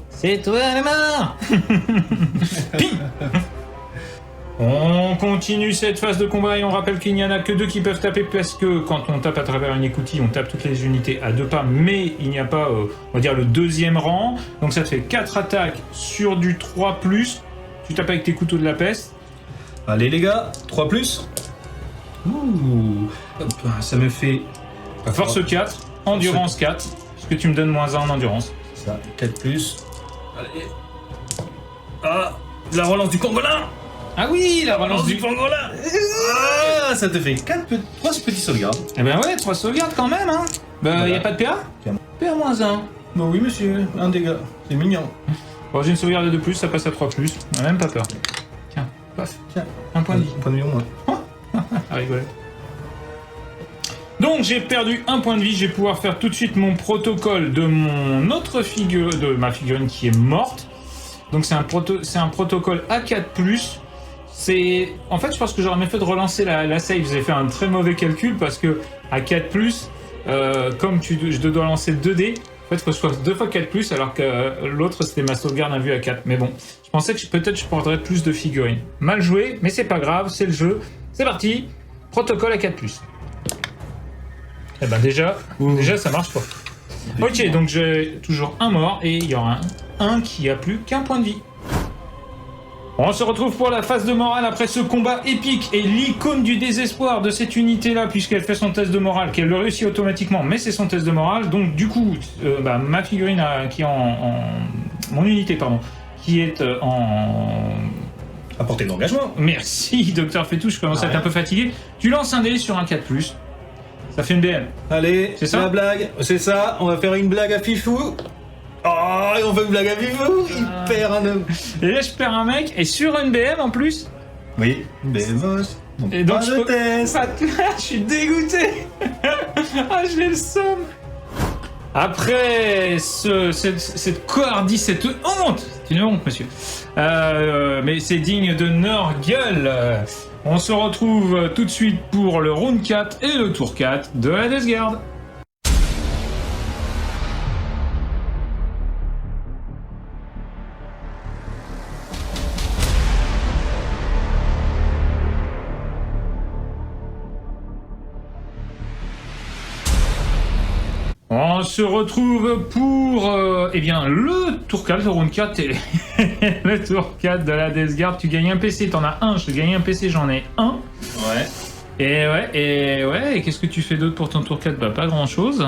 C'est toi le mort. Pim. On continue cette phase de combat et on rappelle qu'il n'y en a que 2 qui peuvent taper parce que quand on tape à travers une écoutille, on tape toutes les unités à 2 pas, mais il n'y a pas, on va dire, le 2e rang. Donc ça te fait 4 attaques sur du 3+. Tu tapes avec tes couteaux de la peste. Allez les gars, 3+. Ouh, hop, ça me fait... Force 4, endurance 4, parce que tu me donnes -1 en endurance. Ça, 4+. Allez. Ah, la relance du pangolin. Ah oui, la relance du... pangolin. Ah, ça te fait 3 petits sauvegardes. Eh ben ouais, 3 sauvegardes quand même, hein. Bah, Voilà. y a pas de PA Tiens. PA -1. Bah oui monsieur, un dégât. C'est mignon. Bon, j'ai une sauvegarde de 2+, ça passe à 3+. On a même pas peur. Tiens, paf, Tiens, un point de vie. Un point de vie au moins. Ah, rigolé. Donc j'ai perdu 1 point de vie, je vais pouvoir faire tout de suite mon protocole de mon autre figure, de ma figurine qui est morte. Donc c'est un protocole A4+. C'est... En fait, je pense que j'aurais mieux fait de relancer la save. J'ai fait un très mauvais calcul parce que A4+, comme je dois lancer 2D, en fait, il faut que je fasse 2 fois 4+, alors que l'autre, c'était ma sauvegarde à vue à 4. Mais bon, je pensais que peut-être je prendrais plus de figurines. Mal joué, mais c'est pas grave, c'est le jeu. C'est parti, protocole à 4+. Eh ben déjà ça marche pas. Ok, donc j'ai toujours un mort et il y aura un qui a plus qu'un point de vie. On se retrouve pour la phase de morale après ce combat épique et l'icône du désespoir de cette unité-là, puisqu'elle fait son test de morale, qu'elle le réussit automatiquement, mais c'est son test de morale. Donc du coup, ma figurine qui est mon unité, pardon, qui est en... À portée d'engagement. Merci, Docteur Fetou, je commence à être un peu fatigué. Tu lances un dé sur un 4+. Ça fait une BM. Allez, C'est ça la blague. C'est ça, on va faire une blague à Fifou. Oh, et on fait une blague à Fifou. Il perd un homme. Et là, je perds un mec, et sur une BM en plus. Oui, Bémos. Et donc, je teste. Je suis dégoûté. Ah, j'ai le somme. Après cette cohardie, cette honte, c'est une honte, monsieur. Mais c'est digne de Norgueul. On se retrouve tout de suite pour le round 4 et le tour 4 de la Death Guard. On se retrouve pour eh bien, le tour 4, le round 4 et le tour 4 de la Death Guard. Tu gagnes un PC, t'en as un, je gagne un PC, j'en ai un. Ouais. Et qu'est-ce que tu fais d'autre pour ton tour 4 ? Bah pas grand chose.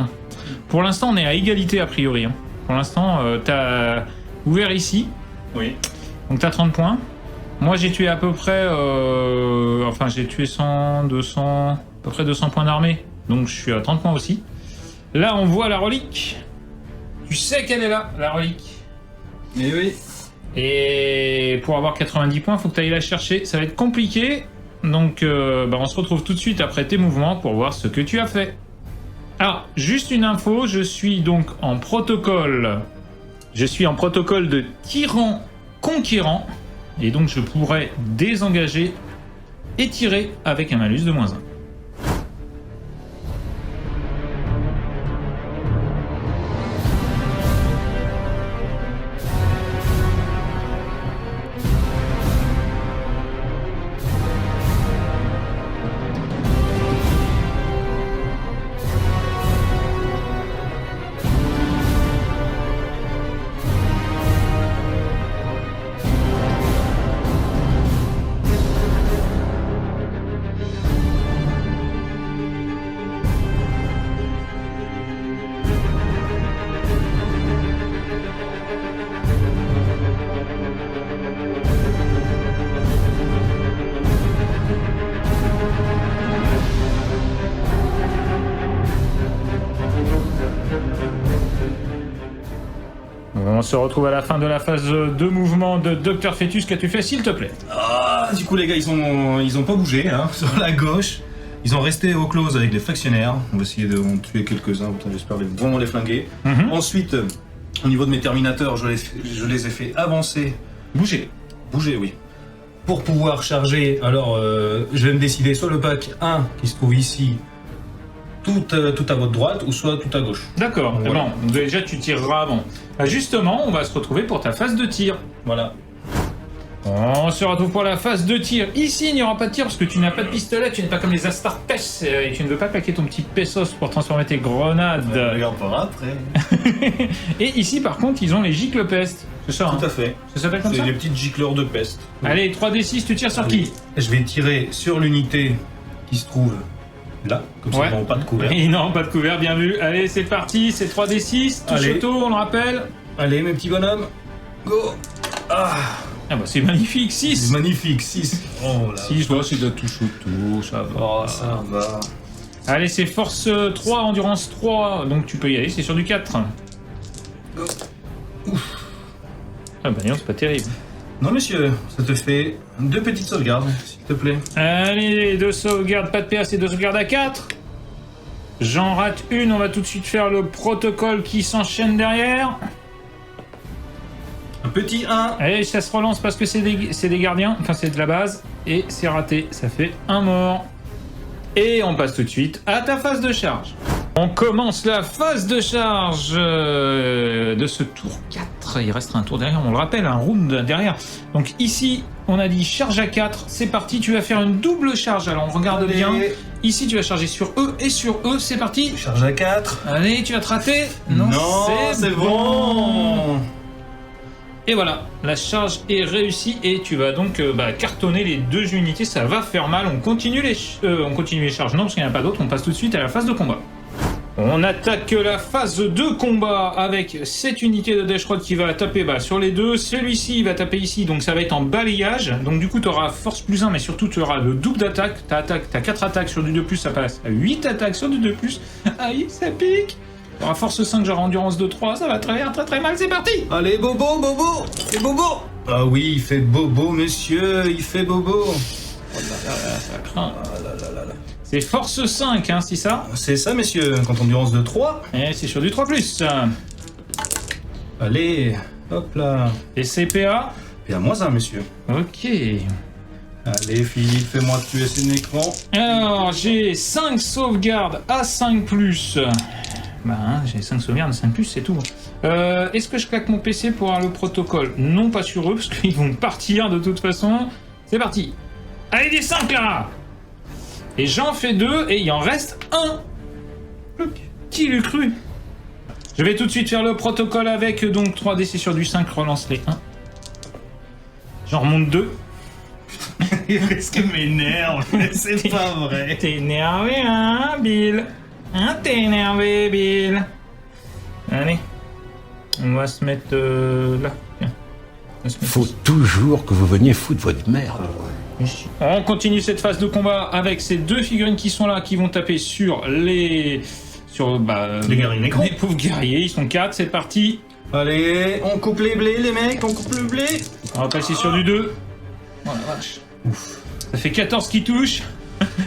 Pour l'instant on est à égalité a priori. Hein. Pour l'instant t'as ouvert ici. Oui. Donc t'as 30 points. Moi j'ai tué à peu près... enfin j'ai tué 100, 200... à peu près 200 points d'armée. Donc je suis à 30 points aussi. Là, on voit la relique. Tu sais qu'elle est là, la relique. Et oui. Et pour avoir 90 points, il faut que tu ailles la chercher. Ça va être compliqué. Donc, on se retrouve tout de suite après tes mouvements pour voir ce que tu as fait. Alors, juste une info. Je suis donc en protocole. Je suis en protocole de tyran conquérant. Et donc, je pourrais désengager et tirer avec un malus de -1. On se retrouve à la fin de la phase de mouvement de Dr Fetus. Qu'as-tu fait, s'il te plaît? Ah, du coup, les gars, ils ont pas bougé, hein, sur la gauche. Ils ont resté au close avec les factionnaires. On va essayer de en tuer quelques-uns. J'espère vraiment les flinguer. Ensuite, au niveau de mes terminateurs, je les ai fait avancer. Bouger. Bouger, oui. Pour pouvoir charger, alors, je vais me décider soit le pack 1 qui se trouve ici, tout à votre droite, ou soit tout à gauche. D'accord. Voilà. Bon, déjà, tu tireras avant. Bah, justement, on va se retrouver pour ta phase de tir. Voilà. On se retrouve pour la phase de tir. Ici, il n'y aura pas de tir parce que tu n'as pas de pistolet, tu n'es pas comme les Astartes et tu ne veux pas claquer ton petit pesos pour transformer tes grenades. Regarde pas après. Et ici, par contre, ils ont les gicles peste. C'est ça, Tout à fait. Ça s'appelle comme C'est ça. des petites gicleurs de peste. Allez, 3d6, tu tires sur qui? Je vais tirer sur l'unité qui se trouve là, comme ça, Ouais. ils n'auront pas de couvert. Et non, pas de couvert, bien vu. Allez, c'est parti, c'est 3d6, touche Allez. auto, on le rappelle. Allez, mes petits bonhommes, go. Ah, Ah bah c'est magnifique, 6. magnifique, 6. Oh là. 6, c'est de la touche auto, ça va. Oh, ça va. Allez, c'est force 3, endurance 3, donc tu peux y aller, c'est sur du 4. Go. Ah bah non, c'est pas terrible. Non, monsieur, ça te fait 2 petites sauvegardes, s'il te plaît. Allez, 2 sauvegardes, pas de PA, c'est 2 sauvegardes à 4. J'en rate une, on va tout de suite faire le protocole qui s'enchaîne derrière. Un petit 1. Allez, ça se relance parce que c'est des gardiens, enfin c'est de la base, et c'est raté, ça fait un mort. Et on passe tout de suite à ta phase de charge. On commence la phase de charge de ce tour 4. Il restera un tour derrière, on le rappelle, un round derrière. Donc ici, on a dit charge à 4, c'est parti, tu vas faire une double charge. Alors on regarde Allez. bien. Ici, tu vas charger sur eux et sur eux, c'est parti. Charge à 4. Allez, tu vas te rater. C'est bon. Et voilà, la charge est réussie et tu vas donc cartonner les 2 unités, ça va faire mal. On continue les charges, non parce qu'il n'y en a pas d'autres, on passe tout de suite à la phase de combat. On attaque la phase de combat avec cette unité de Dash Rod qui va taper sur les deux. Celui-ci va taper ici, donc ça va être en balayage. Donc du coup, tu auras force plus 1, mais surtout tu auras le double d'attaque. T'as 4 attaques sur du 2+, ça passe à 8 attaques sur du 2+. Aïe, ça pique. Tu auras force 5, genre endurance de 3, ça va très mal, c'est parti. Allez, bobo, bobo. C'est bobo. Ah oui, il fait bobo, monsieur, il fait bobo. Ça craint. C'est force 5, hein, c'est ça? C'est ça, messieurs, quand endurance de 3. Et c'est sur du 3+. Allez, hop là. Et CPA? Et à moins 1, monsieur. Ok. Allez, Philippe, fais-moi tuer ces écran. Alors, j'ai 5 sauvegardes à 5+. J'ai 5 sauvegardes à 5+, c'est tout. Est-ce que je claque mon PC pour avoir le protocole? Non, pas sur eux, parce qu'ils vont partir de toute façon. C'est parti. Allez, des 5 là. Et j'en fais 2, et il en reste 1. Qui l'eût cru? Je vais tout de suite faire le protocole avec, donc 3DC sur du 5, relance les 1. J'en remonte 2. Qu'est-ce que m'énerve? C'est pas vrai. T'es énervé, hein, Bill? Hein, t'es énervé, Bill? Allez. On va se mettre là. Tiens. On va se mettre Faut ici. toujours que vous veniez foutre votre merde. Ici. On continue cette phase de combat avec ces 2 figurines qui sont là, qui vont taper sur les... Les guerriers Nécrons. Les pauvres guerriers, ils sont 4, c'est parti. Allez, on coupe les blés, les mecs, on coupe le blé. On va passer sur du 2. Oh la vache. Ouf. Ça fait 14 qui touchent.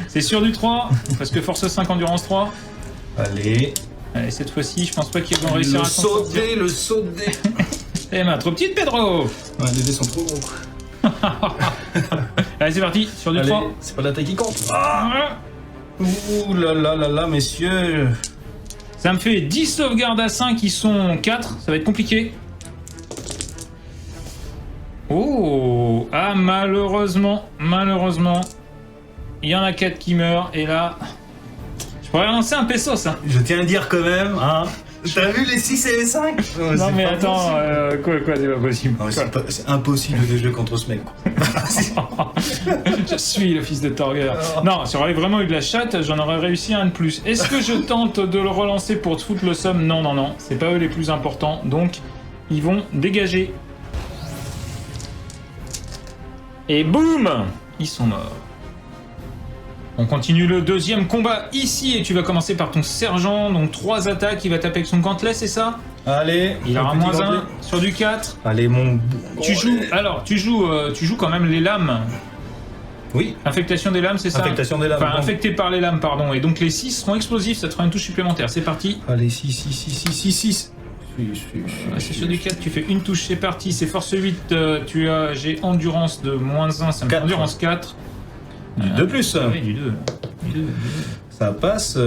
C'est sur du 3, parce que force 5, endurance 3. Allez. Allez, cette fois-ci, je pense pas qu'ils vont réussir à s'en sortir. Le sauter. Eh ben, trop petite, Pedro. Ouais, les dés sont trop gros. Allez, c'est parti, sur du Allez, 3. c'est pas la taille qui compte. Ah. Ouh là là là là, messieurs. Ça me fait 10 sauvegardes à 5 qui sont 4, ça va être compliqué. Oh. Ah, malheureusement, il y en a 4 qui meurent, et là... Je pourrais lancer un pesos, hein. Je tiens à dire quand même, hein. T'as vu les 6 et les 5? Non mais attends, quoi, c'est pas possible. Non, mais c'est impossible de jouer contre ce mec. Je suis le fils de Torger. Non, si j'aurais vraiment eu de la chatte, j'en aurais réussi un de plus. Est-ce que je tente de le relancer pour te foutre le somme? Non, c'est pas eux les plus importants, donc ils vont dégager. Et boum, ils sont morts. On continue le deuxième combat ici et tu vas commencer par ton sergent, donc 3 attaques, il va taper avec son gantelet, c'est ça? Allez. Il aura petit moins gantelet. 1 sur du 4. Allez, mon... Tu joues quand même les lames. Oui. Infectation des lames, c'est ça? Infectation des lames. Enfin, bon. infecté par les lames, pardon. Et donc les 6 seront explosifs, ça te fera une touche supplémentaire. C'est parti. Allez, 6. C'est sur du 4, tu fais une touche, c'est parti. C'est force 8, j'ai endurance de moins 1, ça me fait 4. endurance 4. Du 2+. Oui, du 2. Ça passe.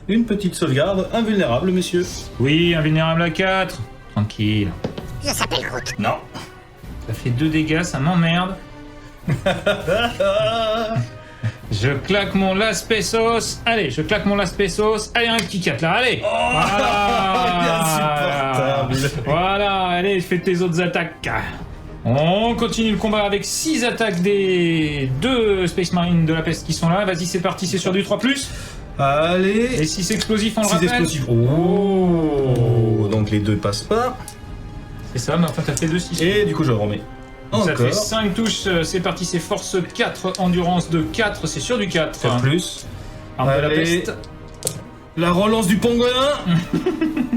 Une petite sauvegarde invulnérable, messieurs. Oui, invulnérable à 4. Tranquille. Je s'appelle Groot. Non. Ça fait 2 dégâts, ça m'emmerde. Je claque mon Las Pesos. Allez, je claque mon Las Pesos. Allez, un petit 4 là, allez. Voilà. Voilà, allez, fais tes autres attaques. On continue le combat avec 6 attaques des 2 Space Marines de la peste qui sont là. Vas-y, c'est parti, c'est sur du 3+. Allez. Et 6 explosifs, on le 6 rappelle. explosifs. Oh. Donc les 2 passent pas. C'est ça, mais enfin, t'as fait 2-6. Et du coup, je le remets. Ça Encore. fait 5 touches, c'est parti, c'est force 4, endurance de 4, c'est sur du 4. 4 plus. Arme de la Allez. peste. La relance du pangolin.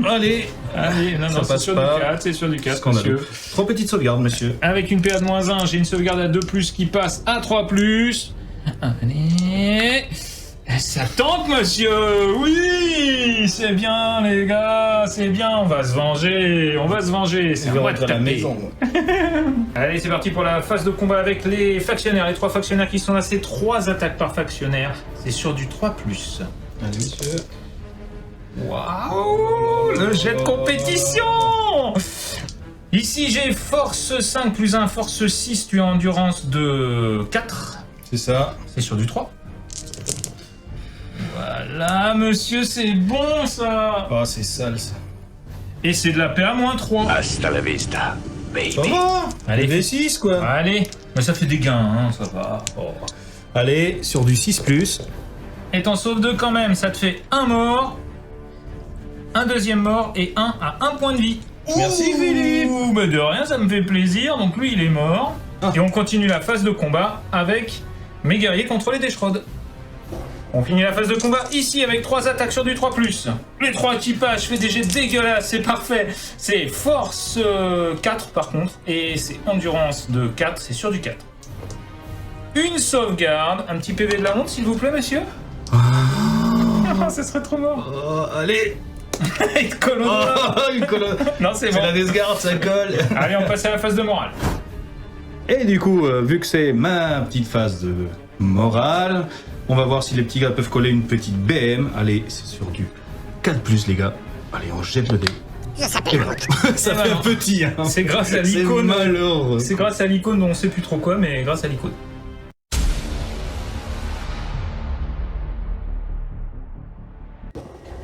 Allez. Allez, non, Ça non, c'est passe sur pas. du 4, c'est sur du 4, Scandaleux. monsieur. Trop petite sauvegarde, monsieur. Avec une PA de -1, j'ai une sauvegarde à 2+, qui passe à 3+. Allez. Ça tente, monsieur. Oui, c'est bien, les gars, c'est bien. On va se venger, c'est Je un vais mois de rentrer à la taper. maison. moi. Allez, c'est parti pour la phase de combat avec les factionnaires. Les 3 factionnaires qui sont là, c'est 3 attaques par factionnaire. C'est sur du 3+. Allez, monsieur. Waouh, le jet de compétition. Ici, j'ai force 5 plus 1, force 6, tu as endurance de 4. C'est ça. C'est sur du 3. Voilà, monsieur, c'est bon, ça. Oh, c'est sale, ça. Et c'est de la PA -3. Hasta la vista, baby. Ça va. Allez. Allez, 6 quoi. Allez, mais ça fait des gains, hein, ça va. Oh. Allez, sur du 6+. Et t'en sauves 2 quand même, ça te fait un mort, un deuxième mort et un à 1 point de vie. Merci, Philippe. Ouh, bah de rien, ça me fait plaisir. Donc lui, il est mort. Ah. Et on continue la phase de combat avec mes guerriers contre les Deshrod. On finit la phase de combat ici avec 3 attaques sur du 3+. Les 3 équipages fait des jets dégueulasses, c'est parfait. C'est force 4 par contre, et c'est endurance de 4, c'est sur du 4. Une sauvegarde, un petit PV de la honte s'il vous plaît, monsieur. Ah, ça serait trop mort. Oh, allez. Une colonne. Oh, une colonne. Non, c'est C'est bon. la Desgarde, ça colle. Allez, on passe à la phase de morale. Et du coup, vu que c'est ma petite phase de morale, on va voir si les petits gars peuvent coller une petite BM. Allez, c'est sur du 4+, les gars. Allez, on jette le dé. Je s'appelle Groot. Ça Et fait voilà. petit, hein. C'est grâce à C'est l'icône. malheureux. C'est grâce à l'icône dont on sait plus trop quoi, mais grâce à l'icône.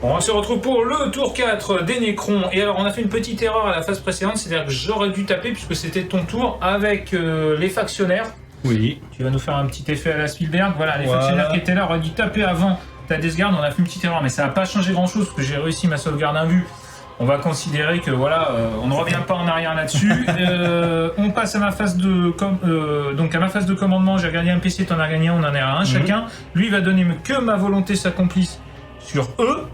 On se retrouve pour le tour 4 des Nécrons. Et alors, on a fait une petite erreur à la phase précédente, c'est-à-dire que j'aurais dû taper, puisque c'était ton tour, avec les factionnaires. Oui. Tu vas nous faire un petit effet à la Spielberg. Voilà, les Voilà. factionnaires qui étaient là auraient dû taper avant ta Desgarde. On a fait une petite erreur, mais ça n'a pas changé grand-chose, parce que j'ai réussi ma sauvegarde invue. On va considérer que voilà, on ne revient pas en arrière là-dessus. On passe à ma phase de donc à ma phase de commandement. J'ai gagné un PC, t'en as gagné un, on en est à un chacun. Lui va donner que ma volonté s'accomplisse sur eux.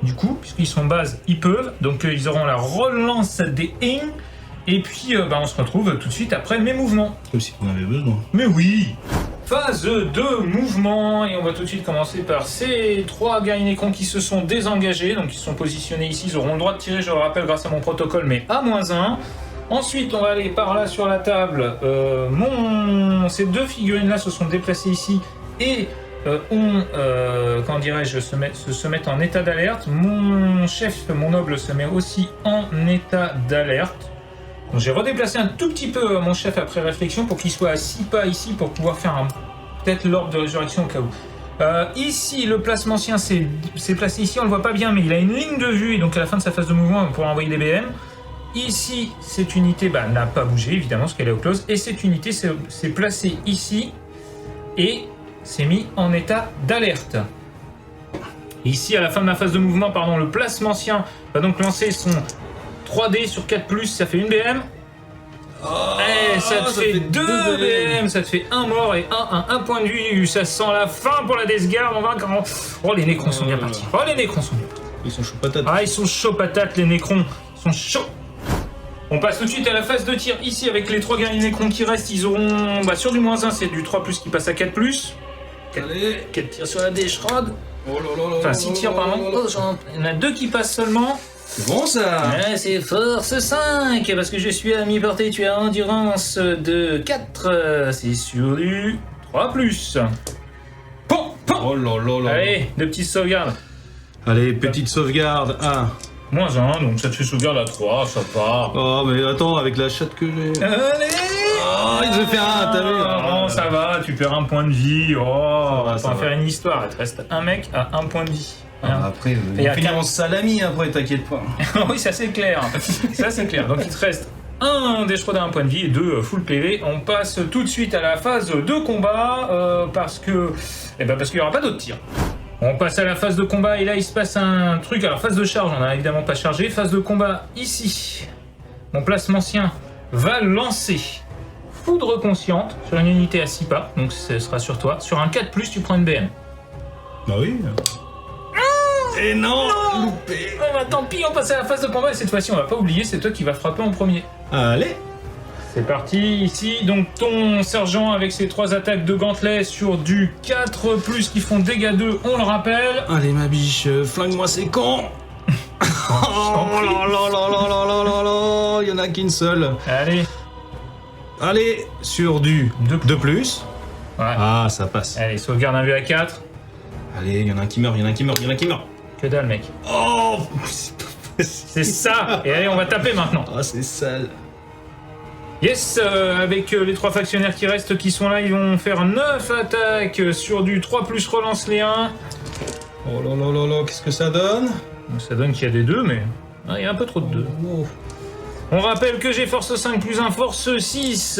Du coup, puisqu'ils sont base, ils peuvent. Donc ils auront la relance des ing. Et puis on se retrouve tout de suite après mes mouvements. Comme si on avait besoin. Mais oui. Phase de mouvement, et on va tout de suite commencer par ces 3 gars Nécrons qui se sont désengagés, donc ils sont positionnés ici, ils auront le droit de tirer, je le rappelle, grâce à mon protocole, mais à -1. Ensuite, on va aller par là sur la table. Ces 2 figurines-là se sont déplacées ici et comment dirais-je, se mettent en état d'alerte. Mon chef, mon noble, se met aussi en état d'alerte. Donc j'ai redéplacé un tout petit peu mon chef après réflexion pour qu'il soit à 6 pas ici pour pouvoir faire peut-être l'orbe de résurrection au cas où. Ici, le placemancien s'est placé ici, on le voit pas bien, mais il a une ligne de vue et donc à la fin de sa phase de mouvement, on pourra envoyer des BM. Ici, cette unité n'a pas bougé évidemment parce qu'elle est au close, et cette unité s'est placée ici et s'est mis en état d'alerte. Ici, à la fin de ma phase de mouvement, pardon, le placemancien va donc lancer son 3D sur 4+, ça fait une BM. Ça te fait 2 BM, ça te fait un mort et un point de vue. Ça sent la fin pour la Desgarde. On va grand. Oh, les Nécrons sont bien partis. Oh, les Nécrons sont bien partis. Ils sont chauds patates. Ah, ils sont chauds patates, les Nécrons. Ils sont chauds. On passe tout de suite à la phase de tir. Ici, avec les 3 guerriers Nécrons qui restent, ils auront. Sur du -1, c'est du 3+ qui passe à 4+. 4 tirs sur la Deshrod. Oh là là là. Enfin, 6 tirs, pardon. Oh, il y en a 2 qui passent seulement. C'est bon ça. Ouais, c'est force 5, parce que je suis à mi-portée, tu as endurance de 4, c'est sur du 3+. Bon, Oh là là là. allez, 2 petites sauvegardes. Allez, petite sauvegarde à -1, donc ça te fait sauvegarde à 3, ça part. Oh, mais attends, avec la chatte que j'ai. Allez. Oh, il se fait un, t'as vu? Oh, ça va, tu perds 1 point de vie. Oh, on va ça pas en va. faire une histoire. Il te reste un mec à 1 point de vie. Après, Et à on finit quatre- en salami après, t'inquiète pas. Oui, ça c'est clair. Ça c'est clair. Donc il te reste un Deschrod à 1 point de vie et 2 full PV. On passe tout de suite à la phase de combat parce que, parce qu'il n'y aura pas d'autres tirs. On passe à la phase de combat et là il se passe un truc. Alors phase de charge, on n'a évidemment pas chargé. Phase de combat ici. Mon placement sien va lancer foudre consciente sur une unité à 6 pas. Donc ce sera sur toi. Sur un 4+, tu prends une BM. Bah oui. Et non, loupé. Oh, bah, tant pis, on passe à la phase de combat et cette fois-ci on va pas oublier, c'est toi qui vas frapper en premier. Allez. C'est parti, ici, donc ton sergent avec ses 3 attaques de gantelet sur du 4+, qui font dégâts 2, on le rappelle. Allez ma biche, flingue-moi ces cons. Oh là là là là là là là là, il y en a qu'une seule. Allez, Allez, sur du 2+. ouais. Ah, ça passe. Allez, sauvegarde un vue à 4. Allez, il y en a un qui meurt, il y en a un qui meurt, il y en a un qui meurt. Que dalle, mec. Oh, C'est ça. Et allez, on va taper maintenant. Ah, c'est sale. Yes, avec les 3 factionnaires qui restent, qui sont là, ils vont faire 9 attaques sur du 3+, relance les 1. Oh là là là là, qu'est-ce que ça donne? Ça donne qu'il y a des 2, mais il y a un peu trop de 2. Oh. On rappelle que j'ai force 5 plus 1, force 6,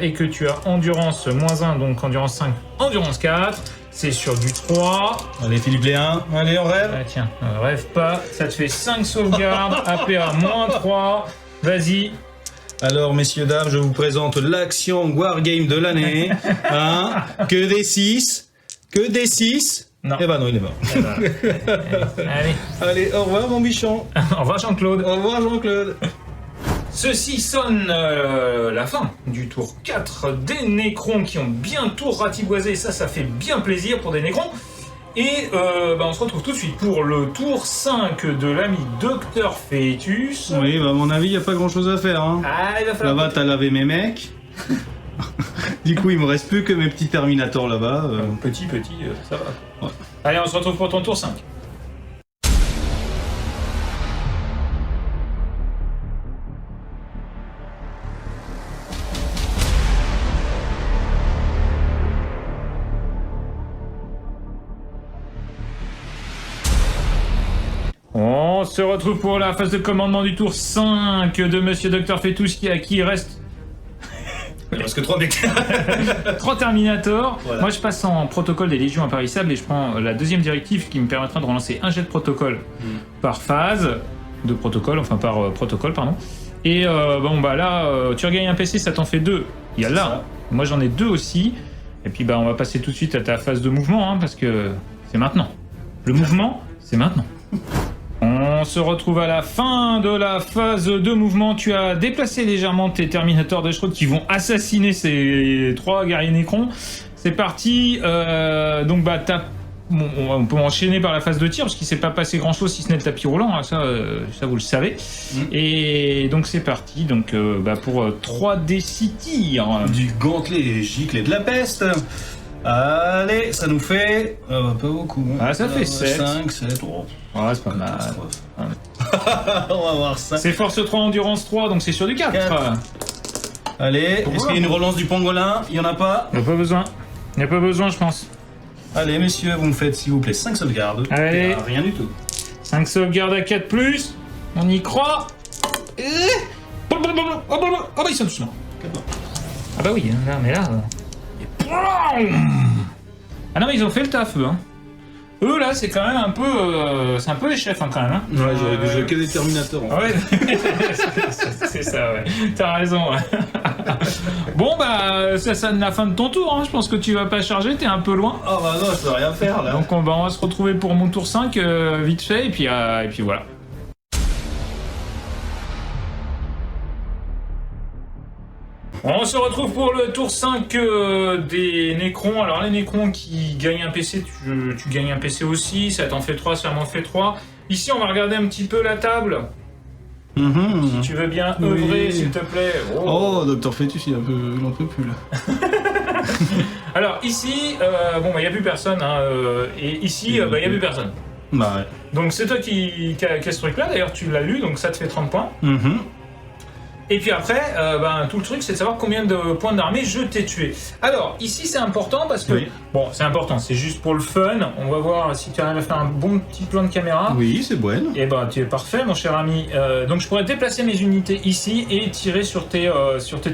et que tu as endurance -1, donc endurance 5, endurance 4. C'est sur du 3. Allez, Philippe Léin, allez, on rêve. Ah tiens, rêve pas, ça te fait 5 sauvegardes, APA -3. Vas-y. Alors, messieurs, dames, je vous présente l'action Wargame de l'année. Hein? Que des 6. Que des 6. Non. Eh ben non, il est mort. Eh ben, allez. Allez, au revoir, mon bichon. Au revoir Jean-Claude. Au revoir, Jean-Claude. Ceci sonne la fin du tour 4 des Nécrons qui ont bien tout ratiboisé. Ça fait bien plaisir pour des Nécrons. Et on se retrouve tout de suite pour le tour 5 de l'ami Dr Fetus. Oui, bah, à mon avis, il n'y a pas grand-chose à faire. Hein. Ah, il va falloir... Là-bas, t'as lavé mes mecs. Du coup, il me reste plus que mes petits Terminators là-bas. Petit, ça va. Ouais. Allez, on se retrouve pour ton tour 5. On se retrouve pour la phase de commandement du tour 5 de Monsieur Dr Fetus qui il reste Il reste que 3 mecs. 3 Terminators. Voilà. Moi je passe en protocole des légions imparissables et je prends la deuxième directive qui me permettra de relancer un jet de protocole par phase de protocole, enfin par protocole pardon. Et tu regagnes un PC, ça t'en fait 2. Il y a là. Moi j'en ai 2 aussi. Et puis on va passer tout de suite à ta phase de mouvement hein, parce que c'est maintenant. Le mouvement, c'est maintenant. On se retrouve à la fin de la phase de mouvement. Tu as déplacé légèrement tes Terminators de Deschrod qui vont assassiner ces 3 guerriers Nécrons. C'est parti. On peut enchaîner par la phase de tir parce qu'il s'est pas passé grand chose si ce n'est le tapis roulant. Hein, ça vous le savez. Et donc c'est parti. Donc pour 3d6 tirs. Du gantelet et giclé de la peste. Allez, ça nous fait... pas beaucoup. Hein. Ah, ça fait 7. 5, 7. Oh, Ouais, c'est pas mal. on va voir ça. C'est force 3, endurance 3, donc c'est sur du 4. 4. Allez, est-ce qu'il y a une relance du pangolin? Il n'y en a pas? Il n'y a pas besoin. Il n'y a pas besoin, je pense. Allez, messieurs, vous me faites, s'il vous plaît, 5 sauvegardes. Allez. Rien du tout. 5 sauvegardes à 4+. On y croit. Oh bah ils sont tous là. Ah bah oui, là, mais là... Ah non mais ils ont fait le taf eux. Hein. Eux là c'est quand même un peu... c'est un peu les chefs hein, quand même. Hein. Ouais, j'aurais joué que des Terminators. En fait. Ouais, c'est ça ouais. T'as raison. Ouais. Bon bah ça sonne la fin de ton tour. Hein. Je pense que tu vas pas charger, t'es un peu loin. Oh bah non, je peux rien faire là. Donc on va se retrouver pour mon tour 5 vite fait et puis voilà. On se retrouve pour le tour 5 des Nécrons. Alors les Nécrons qui gagnent un PC, tu gagnes un PC aussi, ça t'en fait 3, ça m'en fait 3. Ici on va regarder un petit peu la table. Si tu veux bien œuvrer s'il te plaît. Oh, Dr Fetus il en peut plus là. Alors ici, il n'y a plus personne. Hein, et ici, il n'y a plus personne. Bah ouais. Donc c'est toi qui a ce truc-là, d'ailleurs tu l'as lu, donc ça te fait 30 points. Mhm. Et puis après, tout le truc c'est de savoir combien de points d'armée je t'ai tué. Alors, ici c'est important parce que... Oui. Bon, c'est important, c'est juste pour le fun. On va voir si tu arrives à faire un bon petit plan de caméra. Oui, c'est bon. Et tu es parfait mon cher ami. Donc je pourrais déplacer mes unités ici et tirer sur tes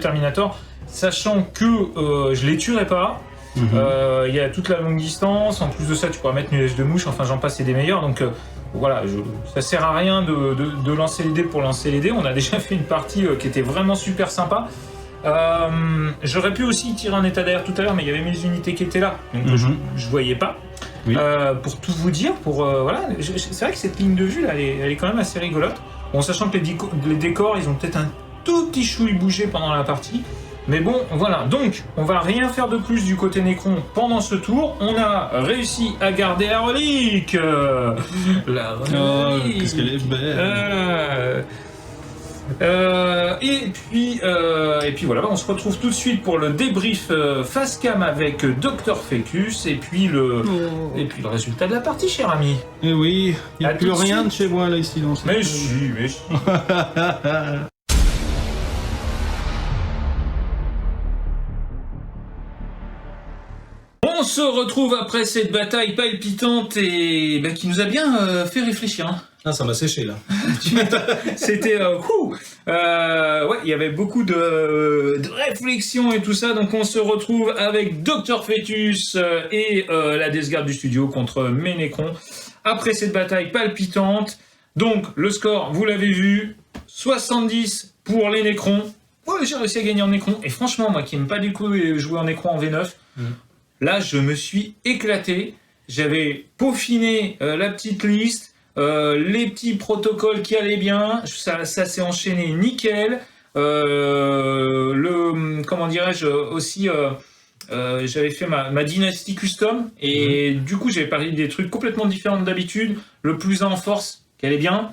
Terminators, sachant que je les tuerai pas. Il y a toute la longue distance, en plus de ça tu pourras mettre nuage de mouche, enfin j'en passe et des meilleurs, donc voilà, ça sert à rien de lancer les dés pour lancer les dés. On a déjà fait une partie qui était vraiment super sympa. J'aurais pu aussi tirer un état d'air tout à l'heure, mais il y avait mes unités qui étaient là, donc je voyais pas. Oui. Pour tout vous dire, voilà, c'est vrai que cette ligne de vue là, elle est quand même assez rigolote. Bon, sachant que les décors, ils ont peut-être un tout petit chouille bougé pendant la partie. Mais bon, voilà, donc on va rien faire de plus du côté Nécron pendant ce tour. On a réussi à garder la relique. La relique. Oh, qu'est-ce qu'elle est belle. Et puis voilà, on se retrouve tout de suite pour le débrief face cam avec Dr Fecus et puis le résultat de la partie, cher ami. Eh oui, il n'y a À plus tout de rien suite. de chez moi là ici dans cette... Mais si. On se retrouve après cette bataille palpitante et qui nous a bien fait réfléchir. Hein. Ah, ça m'a séché là. C'était ouais, il y avait beaucoup de réflexion et tout ça. Donc on se retrouve avec Dr Fetus et la Death Guard du studio contre mes Nécrons après cette bataille palpitante. Donc le score, vous l'avez vu, 70 pour les Nécrons. Ouais, j'ai réussi à gagner en Nécron. Et franchement, moi qui n'aime pas du coup jouer en Nécron en V9, là je me suis éclaté. J'avais peaufiné la petite liste. Les petits protocoles qui allaient bien, ça s'est enchaîné nickel. Comment dirais-je aussi, j'avais fait ma dynastie custom et du coup j'avais parlé des trucs complètement différents d'habitude. Le plus 1 en force qui allait bien.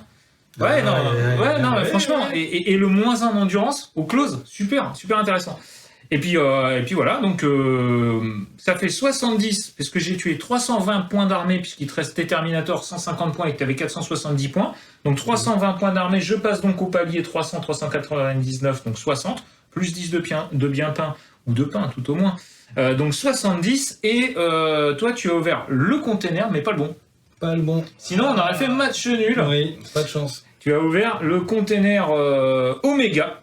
Ouais, non, franchement, et le moins 1 en endurance au close, super intéressant. Et puis voilà, donc ça fait 70, parce que j'ai tué 320 points d'armée, puisqu'il te reste tes Terminators 150 points et que tu avais 470 points. Donc 320 points d'armée, je passe donc au palier 300, 399, donc 60, plus 10 de bien pain, ou de pain tout au moins. Donc 70, et toi tu as ouvert le container, mais pas le bon. Pas le bon. Sinon on aurait fait match nul. Oui, pas de chance. Tu as ouvert le container Oméga.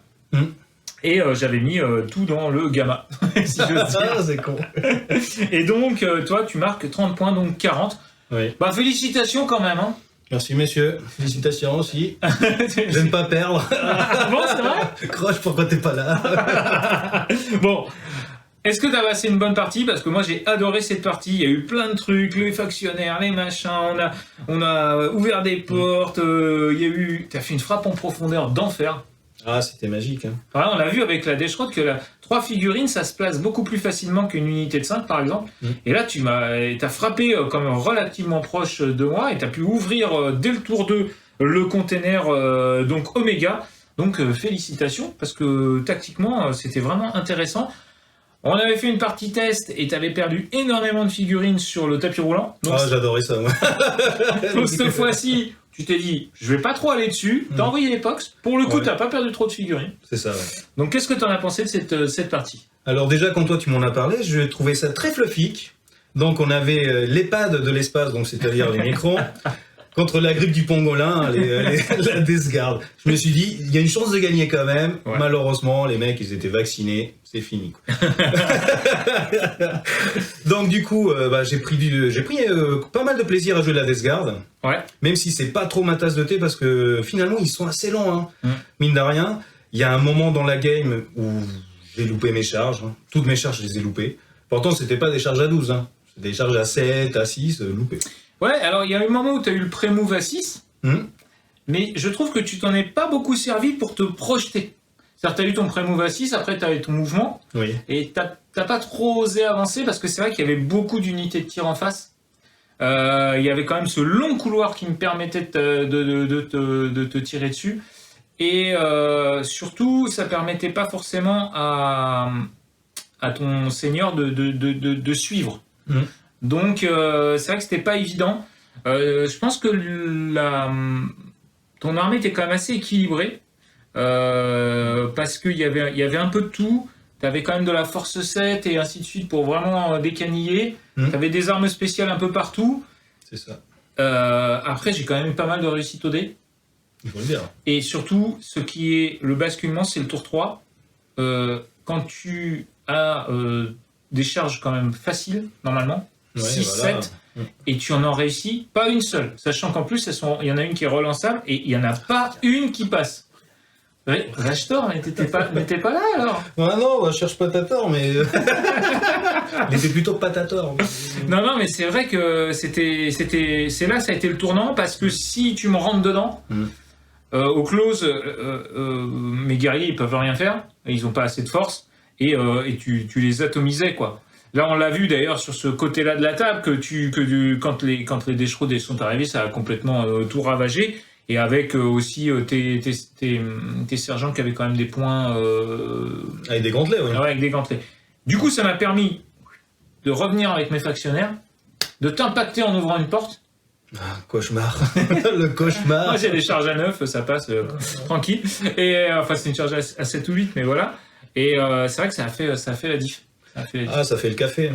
Et j'avais mis tout dans le gamma, si je veux dire. C'est con. Et donc, toi, tu marques 30 points, donc 40. Oui. Bah, félicitations quand même. Hein. Merci, messieurs. Félicitations aussi. J'aime pas perdre. Bon, c'est vrai. Croche, pourquoi t'es pas là? Bon. Est-ce que t'as passé une bonne partie? Parce que moi, j'ai adoré cette partie. Il y a eu plein de trucs, les factionnaires, les machins. On a ouvert des portes. Il y a eu... T'as fait une frappe en profondeur d'enfer. Ah, c'était magique. Hein. Ouais, on a vu avec la Deschrott que 3 figurines, ça se place beaucoup plus facilement qu'une unité de 5, par exemple. Et là, t'as frappé comme relativement proche de moi et t'as pu ouvrir dès le tour 2 le container donc Oméga. Donc félicitations, parce que tactiquement, c'était vraiment intéressant. On avait fait une partie test et t'avais perdu énormément de figurines sur le tapis roulant. Donc, j'adorais ça, moi. donc cette fois-ci... Tu t'es dit, je vais pas trop aller dessus, t'as envoyé les pox, pour le coup t'as pas perdu trop de figurines. C'est ça, ouais. Donc qu'est-ce que t'en as pensé de cette partie? Alors déjà, quand toi tu m'en as parlé, je trouvais ça très fluffique. Donc on avait l'EHPAD de l'espace, donc c'est-à-dire les Nécrons, contre la grippe du pangolin, la Death Guard. Je me suis dit, il y a une chance de gagner quand même. Ouais. Malheureusement, les mecs, ils étaient vaccinés, c'est fini. Quoi. Donc du coup, j'ai pris pas mal de plaisir à jouer la Death Guard. Ouais. Même si c'est pas trop ma tasse de thé, parce que finalement, ils sont assez lents. Hein. Mine de rien, il y a un moment dans la game où j'ai loupé mes charges. Hein. Toutes mes charges, je les ai loupées. Pourtant, c'était pas des charges à 12. Hein. C'était des charges à 7, à 6, loupées. Ouais, alors il y a eu un moment où tu as eu le pré-move à 6, mais je trouve que tu t'en es pas beaucoup servi pour te projeter. C'est-à-dire que tu as eu ton pré-move à 6, après tu as eu ton mouvement, et t'as pas trop osé avancer parce que c'est vrai qu'il y avait beaucoup d'unités de tir en face. Il y avait quand même ce long couloir qui me permettait de te tirer dessus. Et surtout, ça permettait pas forcément à ton seigneur de suivre. Donc c'est vrai que c'était pas évident. Je pense que ton armée était quand même assez équilibrée. Parce qu'il y avait un peu de tout. Tu avais quand même de la force 7 et ainsi de suite pour vraiment décaniller. Tu avais des armes spéciales un peu partout. C'est ça. Après, j'ai quand même eu pas mal de réussite au dé. Il faut le dire. Et surtout, ce qui est le basculement, c'est le tour 3. Quand tu as des charges quand même faciles, normalement, 6, 7, et tu en réussis pas une seule. Sachant qu'en plus, il y en a une qui est relançable et il n'y en a pas une qui passe. Vashtor, mais t'étais pas là alors? Ah non, je cherche Patator, mais. Il était plutôt Patator. Non, mais c'est vrai que c'est là, ça a été le tournant, parce que si tu me rentres dedans, au close, mes guerriers ils peuvent rien faire, ils ont pas assez de force, et tu les atomisais quoi. Là, on l'a vu d'ailleurs sur ce côté-là de la table, quand les Deschrodés sont arrivés, ça a complètement tout ravagé. Et avec aussi tes sergents qui avaient quand même des points... Avec des gantelets, oui. Ouais, avec des gantelets. Du coup, ça m'a permis de revenir avec mes factionnaires, de t'impacter en ouvrant une porte. Ah, cauchemar. Le cauchemar. Moi, j'ai des charges à 9, ça passe tranquille. Et enfin, c'est une charge à 7 ou 8, mais voilà. Et c'est vrai que ça a fait la diff. Ah, ça fait le café.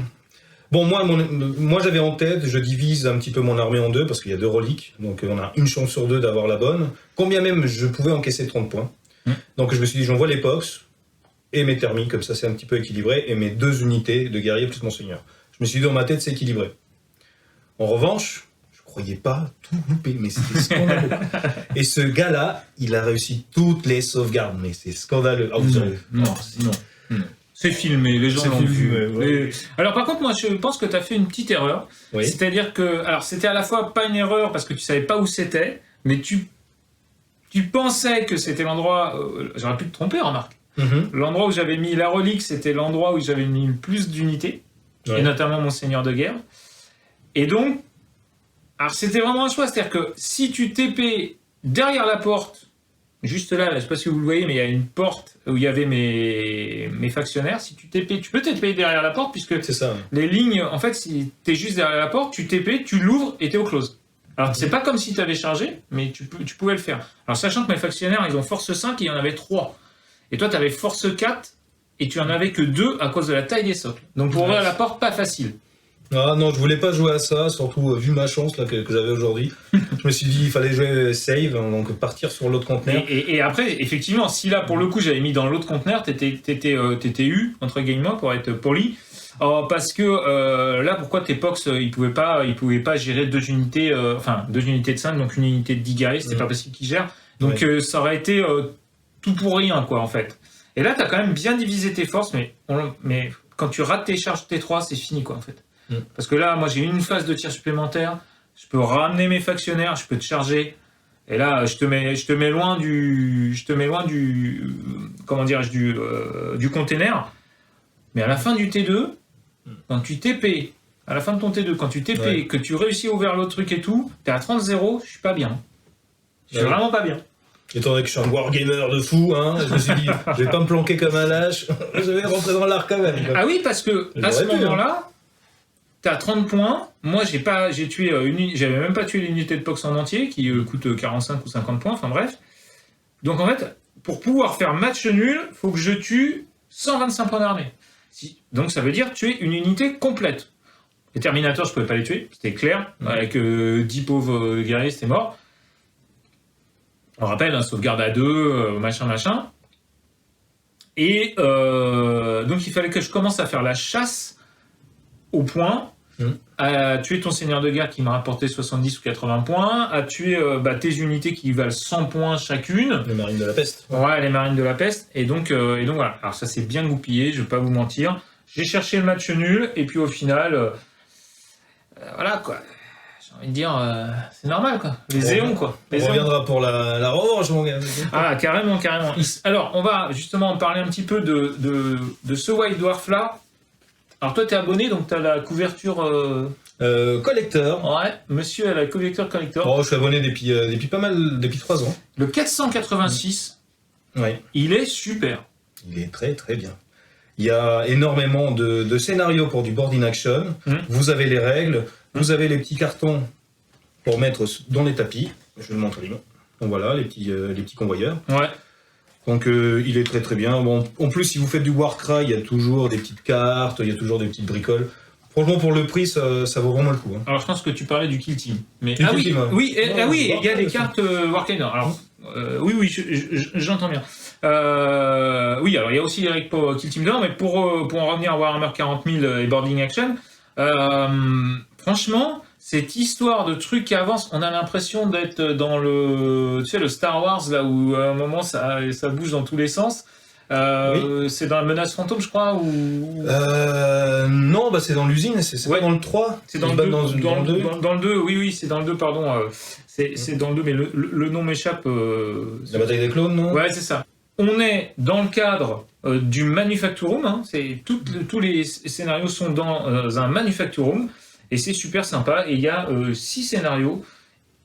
Bon, moi j'avais en tête, je divise un petit peu mon armée en deux, parce qu'il y a 2 reliques, donc on a une chance sur 2 d'avoir la bonne. Combien même je pouvais encaisser 30 points. Donc je me suis dit, j'envoie les pox et mes thermiques, comme ça c'est un petit peu équilibré, et mes 2 unités de guerriers plus mon seigneur. Je me suis dit, dans ma tête, c'est équilibré. En revanche, je croyais pas tout louper, mais c'était scandaleux. Et ce gars-là, il a réussi toutes les sauvegardes, mais c'est scandaleux. Ah, vous savez. Non. C'est filmé, les gens l'ont vu. Ouais. Alors par contre, moi je pense que tu as fait une petite erreur. Oui. C'est-à-dire que, alors c'était à la fois pas une erreur parce que tu savais pas où c'était, mais tu pensais que c'était l'endroit, j'aurais pu te tromper, remarque. L'endroit où j'avais mis la relique, c'était l'endroit où j'avais mis le plus d'unités, et notamment mon seigneur de guerre. Et donc, alors c'était vraiment un choix, c'est-à-dire que si tu TP derrière la porte, juste là, je sais pas si vous le voyez, mais il y a une porte où il y avait mes factionnaires. Si tu TP, tu peux TP derrière la porte, puisque c'est ça. Les lignes, en fait, si t'es juste derrière la porte, tu TP, tu l'ouvres et t'es au close. Alors, c'est pas comme si t'avais chargé, mais tu pouvais le faire. Alors, sachant que mes factionnaires, ils ont force 5 et il y en avait 3. Et toi, t'avais force 4 et tu en avais que 2 à cause de la taille des socles. Donc, pour ouvrir la porte, pas facile. Ah non, je voulais pas jouer à ça, surtout vu ma chance là, que j'avais aujourd'hui. Je me suis dit, il fallait jouer save, donc partir sur l'autre conteneur. Et après, effectivement, si là, pour le coup, j'avais mis dans l'autre conteneur, t'étais U, entre guillemets, pour être poli. Parce que là, pourquoi tes pox, ils pouvaient pas gérer 2 unités, 2 unités de 5, donc une unité de 10 guerriers, c'était pas possible qu'ils gèrent. Donc ça aurait été tout pour rien, quoi, en fait. Et là, t'as quand même bien divisé tes forces, mais quand tu rates tes charges T3, c'est fini, quoi, en fait. Parce que là, moi, j'ai une phase de tir supplémentaire, je peux ramener mes factionnaires, je peux te charger, et là, je te mets loin du comment dirais-je, du container. Mais à la fin du T2, quand tu TP, à la fin de ton T2, quand tu TP, que tu réussis à ouvrir l'autre truc et tout, t'es à 30-0, je suis pas bien. Je suis vraiment pas bien. Étant donné que je suis un wargamer de fou, hein, je me suis dit, je vais pas me planquer comme un lâche, je vais rentrer dans l'arc quand même. Ah oui, parce que à ce moment-là, t'as 30 points. Moi, j'avais même pas tué l'unité de Pox en entier, qui coûte 45 ou 50 points, enfin bref. Donc en fait, pour pouvoir faire match nul, faut que je tue 125 points d'armée. Donc ça veut dire tuer une unité complète. Les Terminators, je pouvais pas les tuer, c'était clair. Avec 10 pauvres guerriers, c'était mort. On rappelle, sauvegarde à 2, machin. Et donc il fallait que je commence à faire la chasse au point, à tuer ton seigneur de guerre qui m'a rapporté 70 ou 80 points, à tuer tes unités qui valent 100 points chacune. Les marines de la peste. Ouais, les marines de la peste. Et donc voilà. Alors ça s'est bien goupillé, je vais pas vous mentir. J'ai cherché le match nul, et puis au final, voilà quoi. J'ai envie de dire, c'est normal quoi. Les éons quoi. On reviendra pour la revanche, mon gars. Ah, carrément. Alors, on va justement parler un petit peu de ce White Dwarf là. Alors toi, t'es abonné, donc t'as la couverture... collector. Ouais, monsieur a la couverture collector. Oh, je suis abonné depuis 3 ans. Le 486, il est super. Il est très très bien. Il y a énormément de scénarios pour du board in action. Vous avez les règles, vous avez les petits cartons pour mettre dans les tapis. Je vais le montrer. Donc voilà, les petits convoyeurs. Ouais. Donc il est très très bien. Bon, en plus, si vous faites du Warcry, il y a toujours des petites cartes, il y a toujours des petites bricoles. Franchement, pour le prix, ça vaut vraiment le coup. Hein. Alors, je pense que tu parlais du Kill Team. Mais... Kill oui, Team, ouais. oui, Ouais, il y a des cartes Warcry. Alors, oui, j'entends bien. Oui, alors il y a aussi Eric pour Kill Team 2, mais pour en revenir à Warhammer 40 000 et Boarding Action, franchement, cette histoire de trucs qui avancent, on a l'impression d'être dans le Star Wars, là où à un moment ça bouge dans tous les sens. Oui. C'est dans la menace fantôme, je crois, ou... Non, bah c'est dans l'usine, c'est pas dans le 3. C'est dans le 2. Dans le 2, oui, c'est dans le 2, pardon. C'est dans le 2, mais le nom m'échappe. La bataille des clones, non? Ouais, c'est ça. On est dans le cadre du Manufacturum, hein, tous les scénarios sont dans un Manufacturum, et c'est super sympa, et il y a 6 scénarios,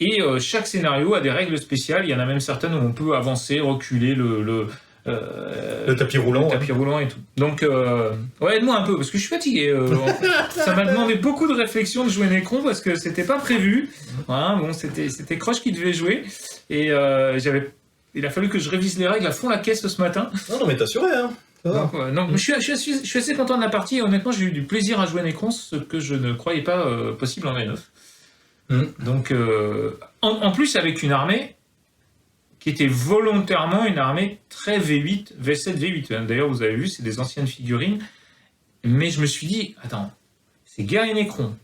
et chaque scénario a des règles spéciales, il y en a même certaines où on peut avancer, reculer le tapis roulant. Le tapis roulant et tout. Donc, ouais, aide-moi un peu, parce que je suis fatigué. Ça m'a demandé beaucoup de réflexion de jouer Necron, parce que c'était pas prévu. Hein, bon, c'était Crush qui devait jouer, et il a fallu que je révise les règles à fond la caisse ce matin. Non, mais t'as assuré, hein. Donc, je suis assez content de la partie, et honnêtement, j'ai eu du plaisir à jouer Necron, ce que je ne croyais pas possible en V9. Donc, en plus, avec une armée qui était volontairement une armée très V8, V7, V8. D'ailleurs, vous avez vu, c'est des anciennes figurines. Mais je me suis dit, attends, c'est guerrier Necron.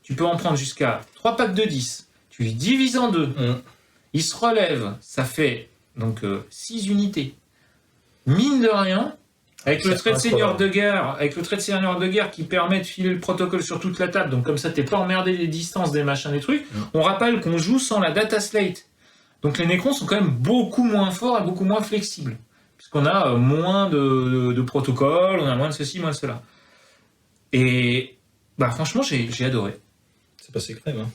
Tu peux en prendre jusqu'à 3 packs de 10. Tu les divises en 2. Il se relève. Ça fait donc 6 unités. Mine de rien, avec le trait de seigneur de guerre, qui permet de filer le protocole sur toute la table, donc comme ça, t'es pas emmerdé des distances, des machins, des trucs. On rappelle qu'on joue sans la data slate. Donc les Necrons sont quand même beaucoup moins forts et beaucoup moins flexibles. Puisqu'on a moins de protocoles, on a moins de ceci, moins de cela. Et bah franchement, j'ai adoré. C'est passé crème, hein.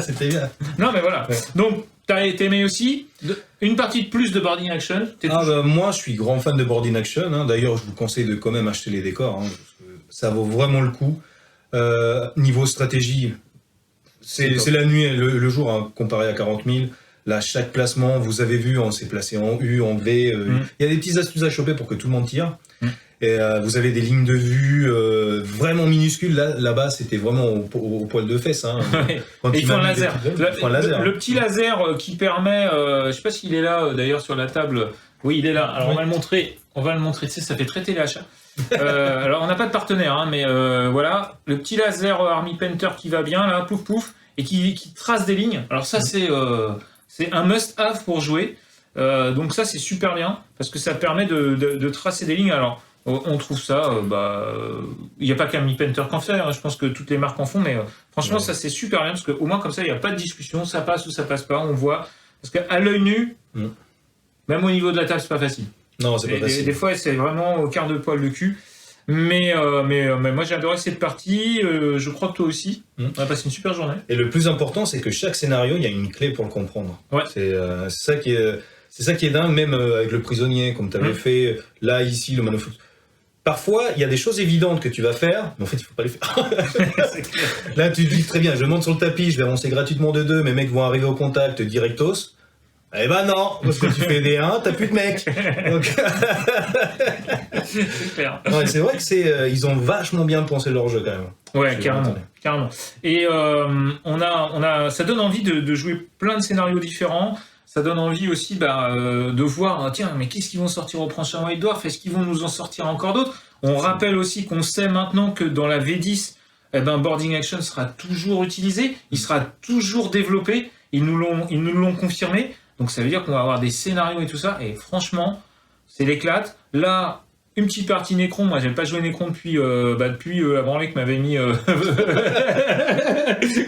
C'était bien. Non mais voilà. Ouais. Donc, t'as aimé aussi une partie de plus de Boarding Action. Moi, je suis grand fan de Boarding Action. Hein. D'ailleurs, je vous conseille de quand même acheter les décors. Hein, parce que ça vaut vraiment le coup. Niveau stratégie, c'est la nuit et le jour, hein, comparé à 40 000. Là, chaque placement, vous avez vu, on s'est placé en U, en V. Il y a des petites astuces à choper pour que tout le monde tire. Et vous avez des lignes de vue vraiment minuscules. Là-bas, c'était vraiment au poil de fesses. Hein, et ils font un laser. Le petit laser qui permet... je sais pas s'il est là, d'ailleurs, sur la table. Oui, il est là. Alors, on va le montrer. Tu sais, ça fait très téléachat. Alors, on n'a pas de partenaire, hein, mais voilà. Le petit laser Army Painter qui va bien, là, pouf, pouf, et qui trace des lignes. Alors ça, c'est un must-have pour jouer. Donc ça, c'est super bien, parce que ça permet de tracer des lignes. Alors, on trouve ça... il n'y a pas qu'Army Painter qu'en fait, hein, je pense que toutes les marques en font, mais franchement, ça, c'est super bien, parce qu'au moins, comme ça, il n'y a pas de discussion, ça passe ou ça passe pas, on voit. Parce qu'à l'œil nu, même au niveau de la table, c'est pas facile. Non, c'est pas facile. Des fois, c'est vraiment au quart de poil de cul. Mais moi j'ai adoré cette partie, je crois que toi aussi. On a passé une super journée. Et le plus important, c'est que chaque scénario, il y a une clé pour le comprendre. Ouais. C'est ça qui est dingue, même avec le prisonnier, comme tu avais fait, là, ici, le Manufacturum. Parfois, il y a des choses évidentes que tu vas faire, mais en fait, il faut pas les faire. Là, tu te dis très bien, je monte sur le tapis, je vais avancer gratuitement de 2, mes mecs vont arriver au contact directos. Eh ben non, parce que tu fais des 1, t'as plus de mecs. Donc... c'est clair. Ouais, c'est vrai que ils ont vachement bien pensé leur jeu quand même. Ouais, carrément. Et ça donne envie de jouer plein de scénarios différents. Ça donne envie aussi de voir, tiens, mais qu'est-ce qu'ils vont sortir au prochain White Dwarf? Est-ce qu'ils vont nous en sortir encore d'autres? On rappelle aussi qu'on sait maintenant que dans la V10, Boarding Action sera toujours utilisé, il sera toujours développé. Ils nous l'ont confirmé. Donc ça veut dire qu'on va avoir des scénarios et tout ça, et franchement, c'est l'éclate. Là, une petite partie Necron, moi j'avais pas joué Necron depuis la branlée que m'avait mis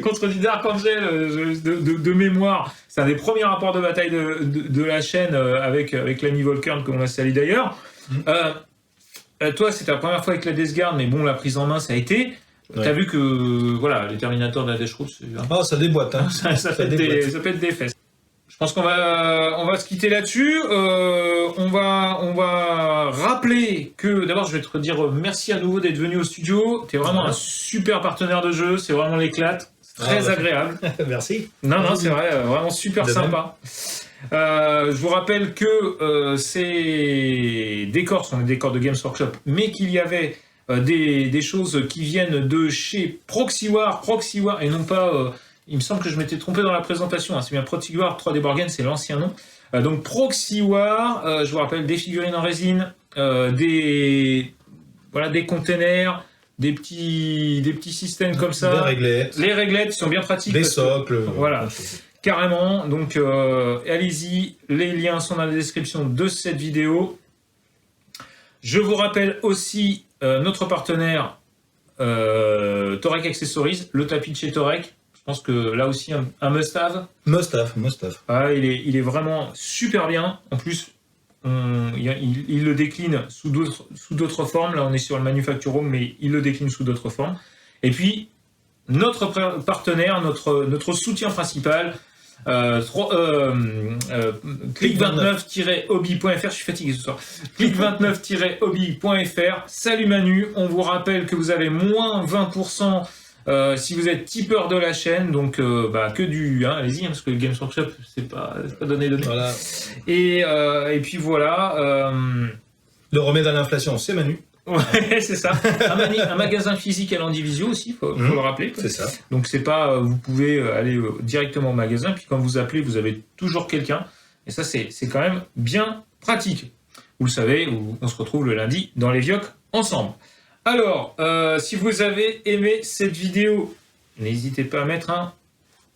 contre du Dark Angel de mémoire. C'est un des premiers rapports de bataille de la chaîne avec l'ami Volkern que l'on a sali d'ailleurs. Toi, c'était la première fois avec la Death Guard, mais bon, la prise en main, ça a été... Ouais. T'as vu que voilà, les Terminators de la Death Route, ça déboîte, hein. ça pète des fesses. Je pense qu'on va se quitter là-dessus. On va rappeler que, d'abord, je vais te dire merci à nouveau d'être venu au studio. T'es vraiment un super partenaire de jeu. C'est vraiment l'éclate. très agréable. Merci. Non, c'est vrai, vraiment super De même. sympa. Je vous rappelle que ces décors sont des décors de Games Workshop, mais qu'il y avait des choses qui viennent de chez Proxywar, et non pas... il me semble que je m'étais trompé dans la présentation, hein, c'est bien Proxywar 3D Board Game, c'est l'ancien nom. Donc Proxywar, je vous rappelle, des figurines en résine, des containers, des petits systèmes comme ça. Des réglettes. Les réglettes sont bien pratiques. Des parce que- socles. Voilà. Carrément, donc allez-y, les liens sont dans la description de cette vidéo. Je vous rappelle aussi notre partenaire Torek Accessories, le tapis de chez Torek. Je pense que là aussi un must-have. Must-have. Ah, il est vraiment super bien. En plus, il le décline sous d'autres formes. Là, on est sur le Manufacture Home, mais il le décline sous d'autres formes. Et puis, notre partenaire, notre soutien principal, click29-hobby.fr, je suis fatigué ce soir, click29-hobby.fr. Salut Manu, on vous rappelle que vous avez moins 20% si vous êtes tipeur de la chaîne, donc que du, allez-y, parce que le Games Workshop, c'est pas donné. Voilà. Et puis voilà. Le remède à l'inflation, c'est Manu. Ouais, c'est ça. Un magasin physique à l'Andivisio aussi, faut le rappeler. C'est ça. Donc c'est pas, vous pouvez aller directement au magasin, puis quand vous appelez, vous avez toujours quelqu'un. Et ça, c'est quand même bien pratique. Vous le savez, on se retrouve le lundi dans les Vioques ensemble. Alors, si vous avez aimé cette vidéo, n'hésitez pas à mettre un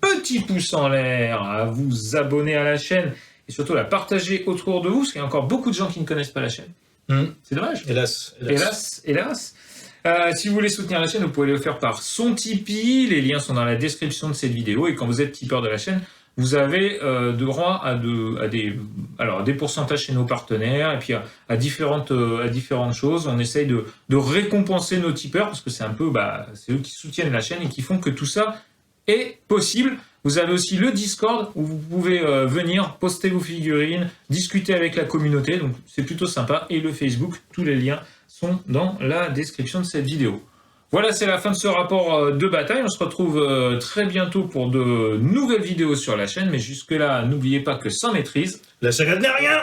petit pouce en l'air, à vous abonner à la chaîne et surtout à la partager autour de vous, parce qu'il y a encore beaucoup de gens qui ne connaissent pas la chaîne. C'est dommage. Hélas. Si vous voulez soutenir la chaîne, vous pouvez le faire par son Tipeee. Les liens sont dans la description de cette vidéo. Et quand vous êtes tipeur de la chaîne, vous avez droit à des pourcentages chez nos partenaires et puis à différentes choses. On essaye de récompenser nos tipeurs parce que c'est un peu, c'est eux qui soutiennent la chaîne et qui font que tout ça est possible. Vous avez aussi le Discord où vous pouvez venir poster vos figurines, discuter avec la communauté, donc c'est plutôt sympa. Et le Facebook, tous les liens sont dans la description de cette vidéo. Voilà, c'est la fin de ce rapport de bataille. On se retrouve très bientôt pour de nouvelles vidéos sur la chaîne, mais jusque-là, n'oubliez pas que sans maîtrise, La saga n'est rien.